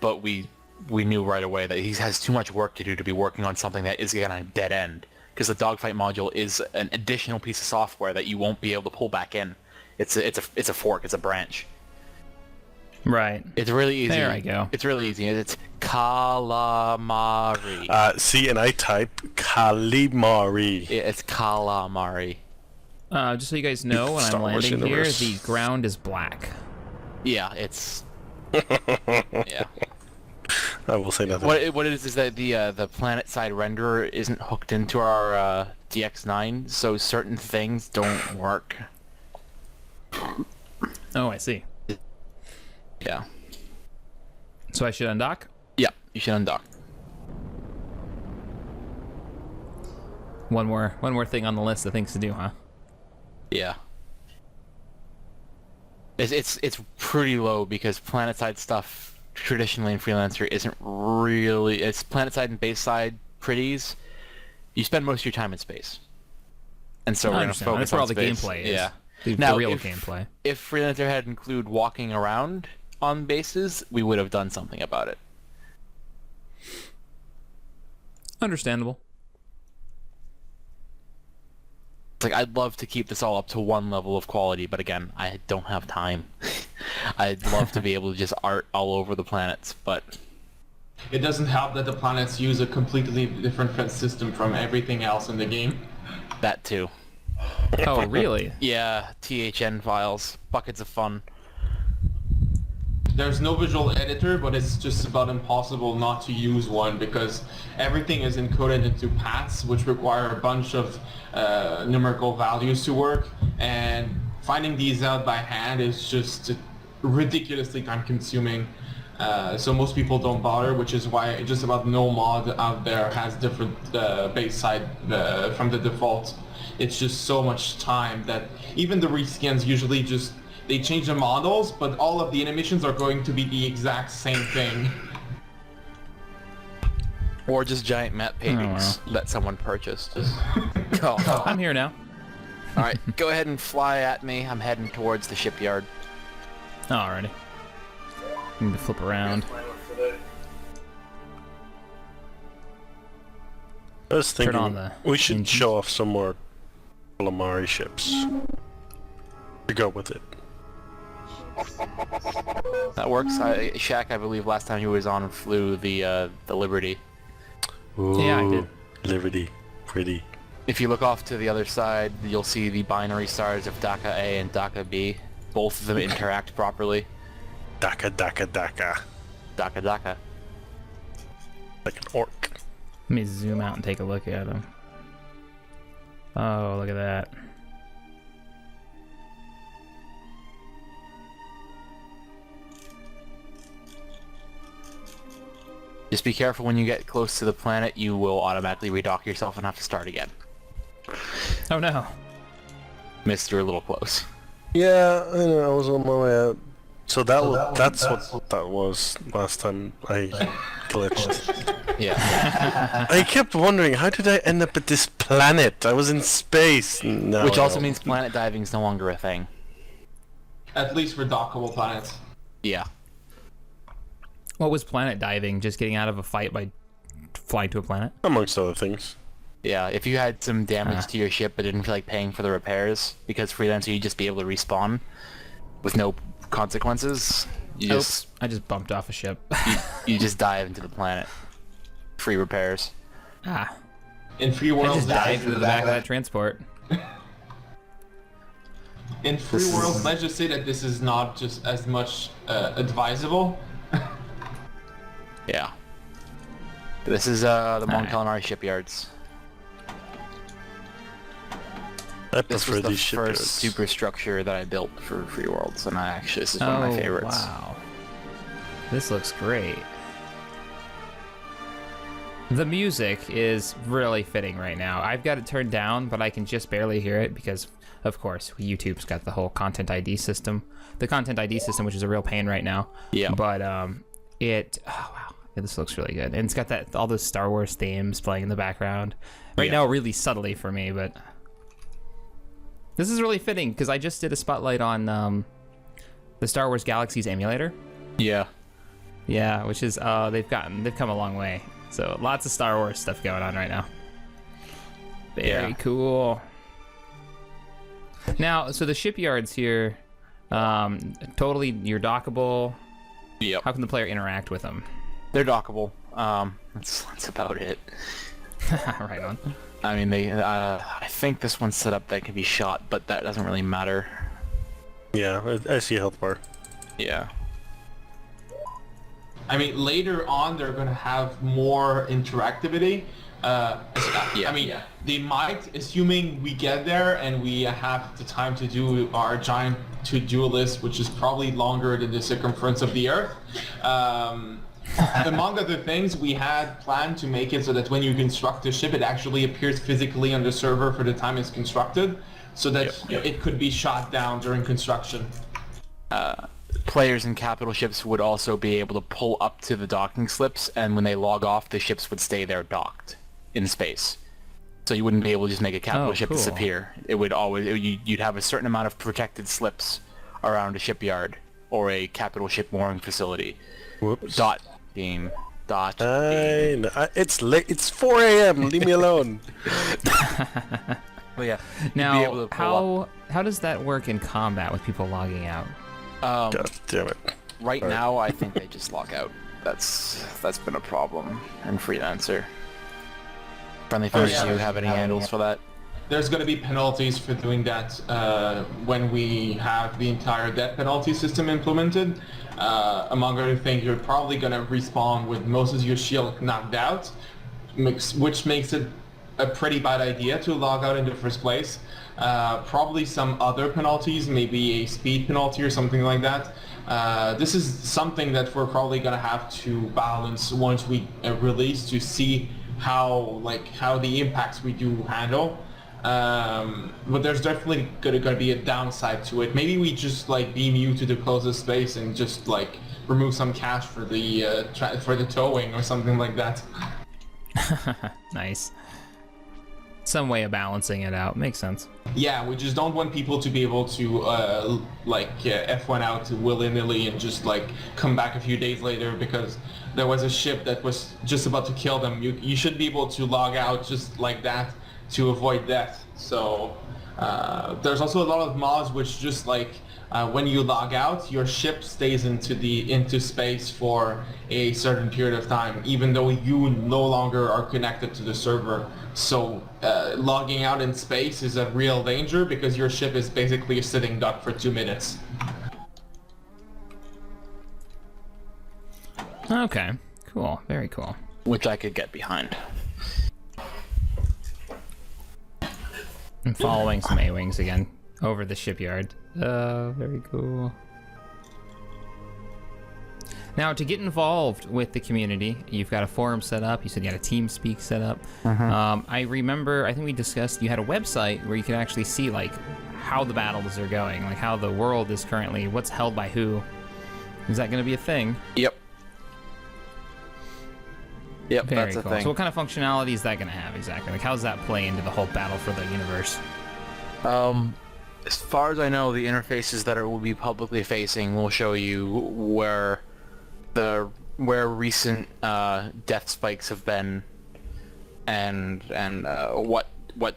Speaker 2: but we knew right away that he has too much work to do to be working on something that is gonna dead end, because the dogfight module is an additional piece of software that you won't be able to pull back in. It's a fork, it's a branch.
Speaker 1: Right.
Speaker 2: It's really easy.
Speaker 1: There I go.
Speaker 2: It's really easy. It's calamari.
Speaker 4: See, and I type calamari.
Speaker 2: It's calamari.
Speaker 1: Just so you guys know, when I'm landing here, the ground is black.
Speaker 2: Yeah, it's... yeah.
Speaker 4: I will say nothing.
Speaker 2: What it is that the planet side renderer isn't hooked into our DX9, so certain things don't work.
Speaker 1: Oh, I see.
Speaker 2: Yeah.
Speaker 1: So I should undock?
Speaker 2: Yeah, you should undock.
Speaker 1: One more thing on the list of things to do, huh?
Speaker 2: Yeah. It's pretty low, because planetside stuff traditionally in Freelancer isn't really... It's planetside and base side pretties. You spend most of your time in space. And so we're going to focus on
Speaker 1: that's where all
Speaker 2: space.
Speaker 1: the gameplay is.
Speaker 2: Yeah.
Speaker 1: The real gameplay.
Speaker 2: If Freelancer had included walking around on bases, we would have done something about it.
Speaker 1: Understandable.
Speaker 2: It's like, I'd love to keep this all up to one level of quality, but again, I don't have time. I'd love to be able to just art all over the planets, but...
Speaker 5: It doesn't help that the planets use a completely different fence system from everything else in the game.
Speaker 2: That too.
Speaker 1: Oh, really?
Speaker 2: Yeah, THN files. Buckets of fun.
Speaker 5: There's no visual editor, but it's just about impossible not to use one, because everything is encoded into paths, which require a bunch of numerical values to work, and finding these out by hand is just ridiculously time-consuming. So most people don't bother, which is why just about no mod out there has different base side from the default. It's just so much time that even the reskins usually just... They change the models, but all of the animations are going to be the exact same thing.
Speaker 2: Or just giant map paintings that someone purchased. Oh.
Speaker 1: I'm here now.
Speaker 2: Alright, go ahead and fly at me. I'm heading towards the shipyard.
Speaker 1: Alrighty. Need to flip around.
Speaker 4: I was thinking
Speaker 1: on the
Speaker 4: we should
Speaker 1: engines.
Speaker 4: show off some more calamari ships. To go with it.
Speaker 2: That works. Shaq, I believe last time he was on flew the Liberty.
Speaker 4: Ooh,
Speaker 1: Yeah, I did.
Speaker 4: Liberty. Pretty.
Speaker 2: If you look off to the other side, you'll see the binary stars of DACA A and DACA B. Both of them interact properly.
Speaker 4: Daka daka daka.
Speaker 2: DACA DACA.
Speaker 4: Like an orc.
Speaker 1: Let me zoom out and take a look at them. Oh, look at that.
Speaker 2: Just be careful when you get close to the planet, you will automatically redock yourself and have to start again.
Speaker 1: Oh no.
Speaker 2: Missed, you're a little close.
Speaker 4: Yeah, I know, I was on my way out. So that's what that was last time I glitched.
Speaker 2: Yeah.
Speaker 4: I kept wondering, how did I end up at this planet? I was in space. No,
Speaker 2: Which also means planet diving is no longer a thing.
Speaker 5: At least for dockable planets.
Speaker 2: Yeah.
Speaker 1: What was planet diving? Just getting out of a fight by flying to a planet?
Speaker 4: amongst other things.
Speaker 2: Yeah, if you had some damage to your ship but didn't feel like paying for the repairs, because Freelancer you'd just be able to respawn with no consequences, You just
Speaker 1: I just bumped off a ship.
Speaker 2: you just dive into the planet. Free repairs.
Speaker 1: Ah,
Speaker 5: In
Speaker 1: I
Speaker 5: Freeworlds,
Speaker 1: just dived into the back of that transport.
Speaker 5: in Freeworlds, let's just say that this is not just as much advisable.
Speaker 2: Yeah. This is the Mon
Speaker 1: Alright.
Speaker 2: Calamari shipyards.
Speaker 4: I
Speaker 2: This
Speaker 4: prefer
Speaker 2: was the
Speaker 4: these
Speaker 2: first
Speaker 4: shipyards.
Speaker 2: superstructure that I built for Freeworlds, and this is one of my favorites.
Speaker 1: Wow. This looks great. The music is really fitting right now. I've got it turned down, but I can just barely hear it because, of course, YouTube's got the whole content ID system. The content ID system, which is a real pain right now.
Speaker 2: Yeah.
Speaker 1: But oh wow, yeah, this looks really good, and it's got all those Star Wars themes playing in the background. Right now, really subtly for me, but this is really fitting because I just did a spotlight on the Star Wars Galaxies emulator.
Speaker 2: Yeah.
Speaker 1: Yeah, which is they've come a long way. So lots of Star Wars stuff going on right now. Very cool. Now, so the shipyards here, totally you're dockable.
Speaker 2: Yep.
Speaker 1: How can the player interact with them?
Speaker 2: They're dockable. That's about it.
Speaker 1: Right on.
Speaker 2: I mean, I think this one's set up that can be shot, but that doesn't really matter.
Speaker 4: Yeah, I see a health bar.
Speaker 2: Yeah.
Speaker 5: I mean, later on, they're going to have more interactivity. I mean, they might, assuming we get there and we have the time to do our giant to-do list, which is probably longer than the circumference of the Earth. Among other things, we had planned to make it so that when you construct the ship, it actually appears physically on the server for the time it's constructed, so that it could be shot down during construction.
Speaker 2: Players in capital ships would also be able to pull up to the docking slips, and when they log off, the ships would stay there docked in space. So you wouldn't be able to just make a capital ship
Speaker 1: cool.
Speaker 2: disappear. It would always you'd have a certain amount of protected slips around a shipyard or a capital ship mooring facility.
Speaker 4: Whoops.
Speaker 2: Dot game. Dot
Speaker 4: I know. It's late. It's 4 a.m. Leave me alone.
Speaker 2: Well, yeah. you'd be
Speaker 1: Now,
Speaker 2: able to pull up.
Speaker 1: how does that work in combat with people logging out?
Speaker 4: God damn it.
Speaker 2: Right now, I think they just log out. That's been a problem in Freelancer. Friendly Fires, do you have any handles for that?
Speaker 5: There's going to be penalties for doing that when we have the entire death penalty system implemented. Among other things, you're probably going to respawn with most of your shield knocked out, which makes it a pretty bad idea to log out in the first place. Probably some other penalties, maybe a speed penalty or something like that. This is something that we're probably going to have to balance once we release to see how the impacts we do handle. But there's definitely gonna be a downside to it. Maybe we just beam you to the closest space and just remove some cash for the towing or something like that.
Speaker 1: Nice. Some way of balancing it out. Makes sense.
Speaker 5: Yeah, we just don't want people to be able to F1 out willy-nilly and just come back a few days later because there was a ship that was just about to kill them. You should be able to log out just like that to avoid death. So there's also a lot of mods which just when you log out, your ship stays into space for a certain period of time, even though you no longer are connected to the server. So logging out in space is a real danger because your ship is basically a sitting duck for 2 minutes.
Speaker 1: Okay. Cool. Very cool.
Speaker 2: Which I could get behind.
Speaker 1: I'm following some A-Wings again over the shipyard. Very cool. Now, to get involved with the community, you've got a forum set up. You said you had a TeamSpeak set up. I remember, I think we discussed you had a website where you could actually see how the battles are going, how the world is currently, what's held by who. Is that going to be a thing?
Speaker 2: Yep. Yep,
Speaker 1: Very
Speaker 2: that's a
Speaker 1: cool.
Speaker 2: thing.
Speaker 1: So what kind of functionality is that going to have exactly? How does that play into the whole battle for the universe?
Speaker 2: As far as I know, the interfaces that will be publicly facing will show you where recent death spikes have been, and what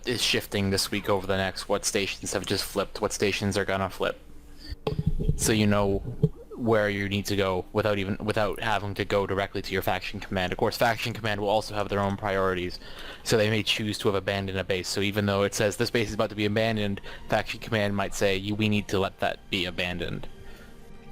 Speaker 2: is shifting this week over the next. What stations have just flipped? What stations are gonna flip? So you know where you need to go without having to go directly to your faction command. Of course, faction command will also have their own priorities, so they may choose to have abandoned a base. So even though it says this base is about to be abandoned, faction command might say we need to let that be abandoned.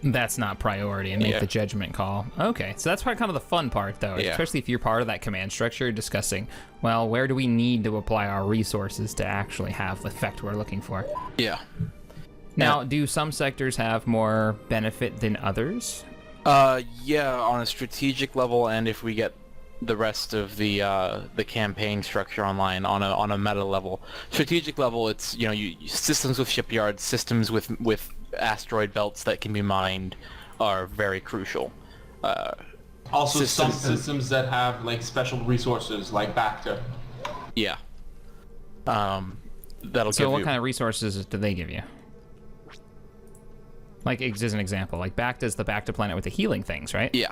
Speaker 1: That's not priority and make the judgment call. Okay, so that's probably kind of the fun part, though, especially if you're part of that command structure discussing, well, where do we need to apply our resources to actually have the effect we're looking for?
Speaker 2: Yeah.
Speaker 1: Now, do some sectors have more benefit than others?
Speaker 2: Yeah, on a strategic level, and if we get the rest of the campaign structure online on a meta level. Strategic level, it's systems with shipyards, systems with asteroid belts that can be mined are very crucial.
Speaker 5: Also, some systems that have like special resources, like Bacta.
Speaker 2: Yeah. That'll give you...
Speaker 1: So what kind of resources do they give you? Like, as an example, like Bacta's the Bacta planet with the healing things, right?
Speaker 2: Yeah.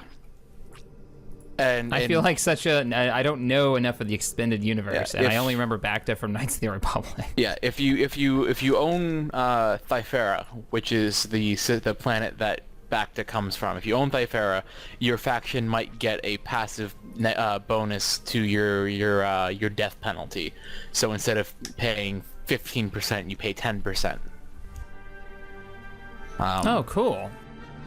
Speaker 2: And
Speaker 1: I feel like I don't know enough of the expanded universe, and I only remember Bacta from Knights of the Republic.
Speaker 2: Yeah, if you own Thyfera, which is the planet that Bacta comes from, if you own Thyfera, your faction might get a passive bonus to your death penalty. So instead of paying 15%, you pay 10%.
Speaker 1: Oh, cool.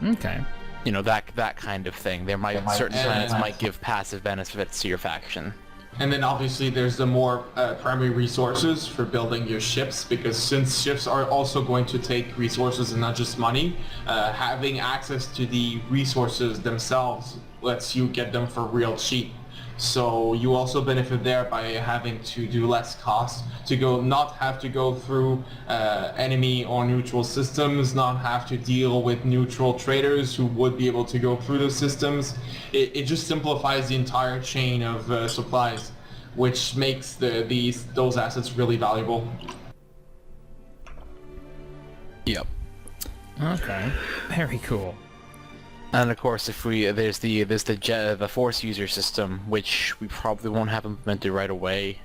Speaker 1: Okay.
Speaker 2: That kind of thing. Certain planets might give passive benefits to your faction.
Speaker 5: And then obviously there's the more primary resources for building your ships, because since ships are also going to take resources and not just money, having access to the resources themselves lets you get them for real cheap. So you also benefit there by having to do less cost, not have to go through enemy or neutral systems, not have to deal with neutral traders who would be able to go through those systems. It just simplifies the entire chain of supplies, which makes those assets really valuable.
Speaker 2: Yep.
Speaker 1: Okay. Very cool.
Speaker 2: And of course, there's the force user system, which we probably won't have implemented right away,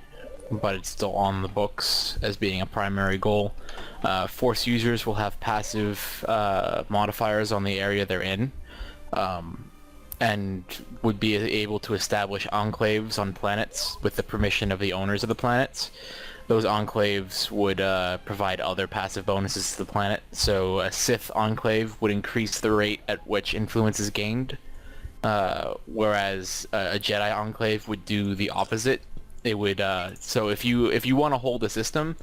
Speaker 2: but it's still on the books as being a primary goal. Force users will have passive modifiers on the area they're in, and would be able to establish enclaves on planets with the permission of the owners of the planets. Those enclaves would provide other passive bonuses to the planet. So a Sith enclave would increase the rate at which influence is gained, whereas a Jedi enclave would do the opposite. It would so if you want to hold a system,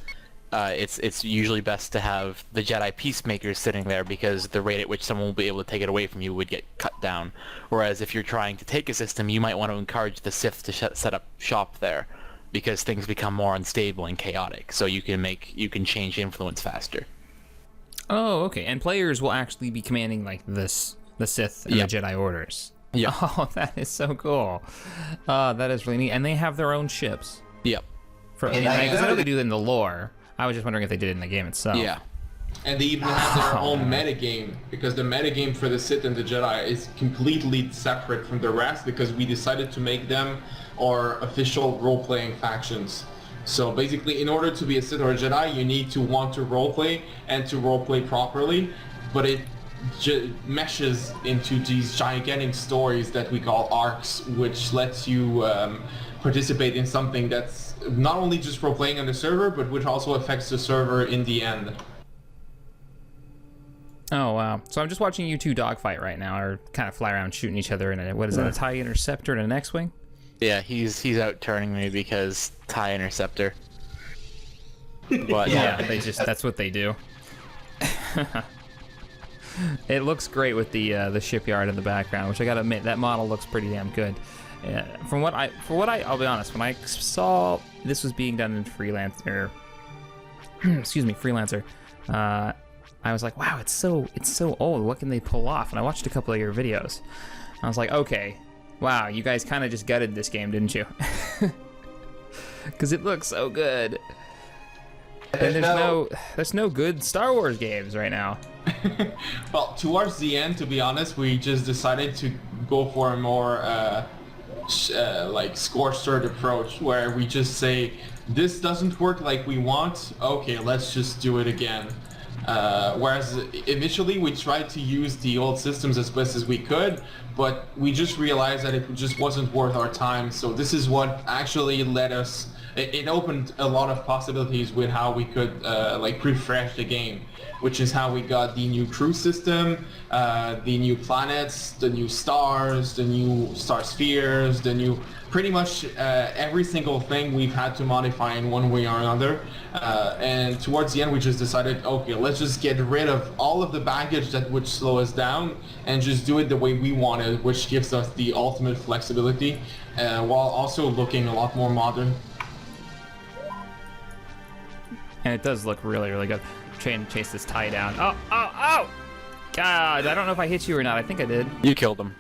Speaker 2: it's usually best to have the Jedi peacemakers sitting there, because the rate at which someone will be able to take it away from you would get cut down. Whereas if you're trying to take a system, you might want to encourage the Sith to set up shop there, because things become more unstable and chaotic, so you can change influence faster.
Speaker 1: Oh, okay. And players will actually be commanding like the Sith and the Jedi orders.
Speaker 2: Yeah.
Speaker 1: Oh, that is so cool. That is really neat. And they have their own ships.
Speaker 2: Yep.
Speaker 1: Because I know they do it in the lore. I was just wondering if they did it in the game itself.
Speaker 2: Yeah.
Speaker 5: And they even have their own metagame, because the metagame for the Sith and the Jedi is completely separate from the rest, because we decided to make them our official role-playing factions. So basically, in order to be a Sith or a Jedi, you need to want to roleplay and to roleplay properly, but it meshes into these gigantic stories that we call arcs, which lets you participate in something that's not only just role-playing on the server, but which also affects the server in the end.
Speaker 1: Oh, wow. So I'm just watching you two dogfight right now, or kind of fly around shooting each other in a, what is that, a TIE Interceptor and an X-Wing?
Speaker 2: Yeah, he's out turning me because TIE Interceptor. But
Speaker 1: yeah, that's what they do. It looks great with the shipyard in the background, which I gotta admit, that model looks pretty damn good. I'll be honest, when I saw this was being done in Freelancer, Freelancer, I was like, wow, it's so old. What can they pull off? And I watched a couple of your videos. I was like, okay, wow, you guys kind of just gutted this game, didn't you? Because it looks so good. And there's no good Star Wars games right now.
Speaker 5: Well, towards the end, to be honest, we just decided to go for a more like scorched earth approach, where we just say, this doesn't work like we want, okay, let's just do it again. Whereas initially we tried to use the old systems as best as we could, but we just realized that it just wasn't worth our time. So this is what actually led us. It opened a lot of possibilities with how we could like refresh the game, which is how we got the new crew system, the new planets, the new stars, the new star spheres, the new pretty much every single thing we've had to modify in one way or another. And towards the end we just decided, okay, let's just get rid of all of the baggage that would slow us down and just do it the way we wanted, which gives us the ultimate flexibility while also looking a lot more modern.
Speaker 1: And it does look really, really good. Try and chase this tie down. Oh, oh, oh! God, I don't know if I hit you or not. I think I did.
Speaker 2: You killed him.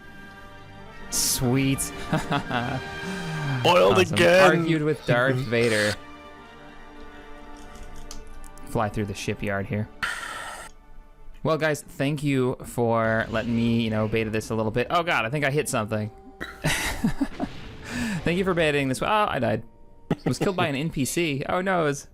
Speaker 1: Sweet.
Speaker 4: Boiled
Speaker 1: Awesome.
Speaker 4: again!
Speaker 1: Argued with Darth Vader. Fly through the shipyard here. Well, guys, thank you for letting me, beta this a little bit. Oh, God, I think I hit something. Thank you for baiting this. Oh, I died. I was killed by an NPC. Oh, no, it was...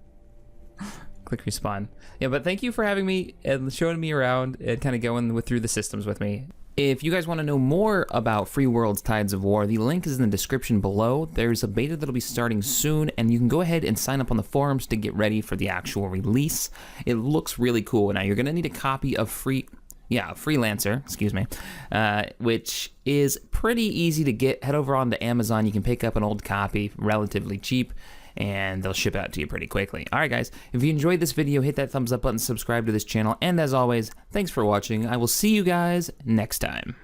Speaker 1: Click respawn. Yeah, but thank you for having me and showing me around and kind of going through the systems with me. If you guys want to know more about Freeworlds Tides of War, the link is in the description below. There's a beta that'll be starting soon, and you can go ahead and sign up on the forums to get ready for the actual release. It looks really cool. Now, you're going to need a copy of Freelancer, excuse me, which is pretty easy to get. Head over onto Amazon. You can pick up an old copy relatively cheap, and they'll ship it out to you pretty quickly. All right, guys, if you enjoyed this video, hit that thumbs up button, subscribe to this channel, and as always, thanks for watching. I will see you guys next time.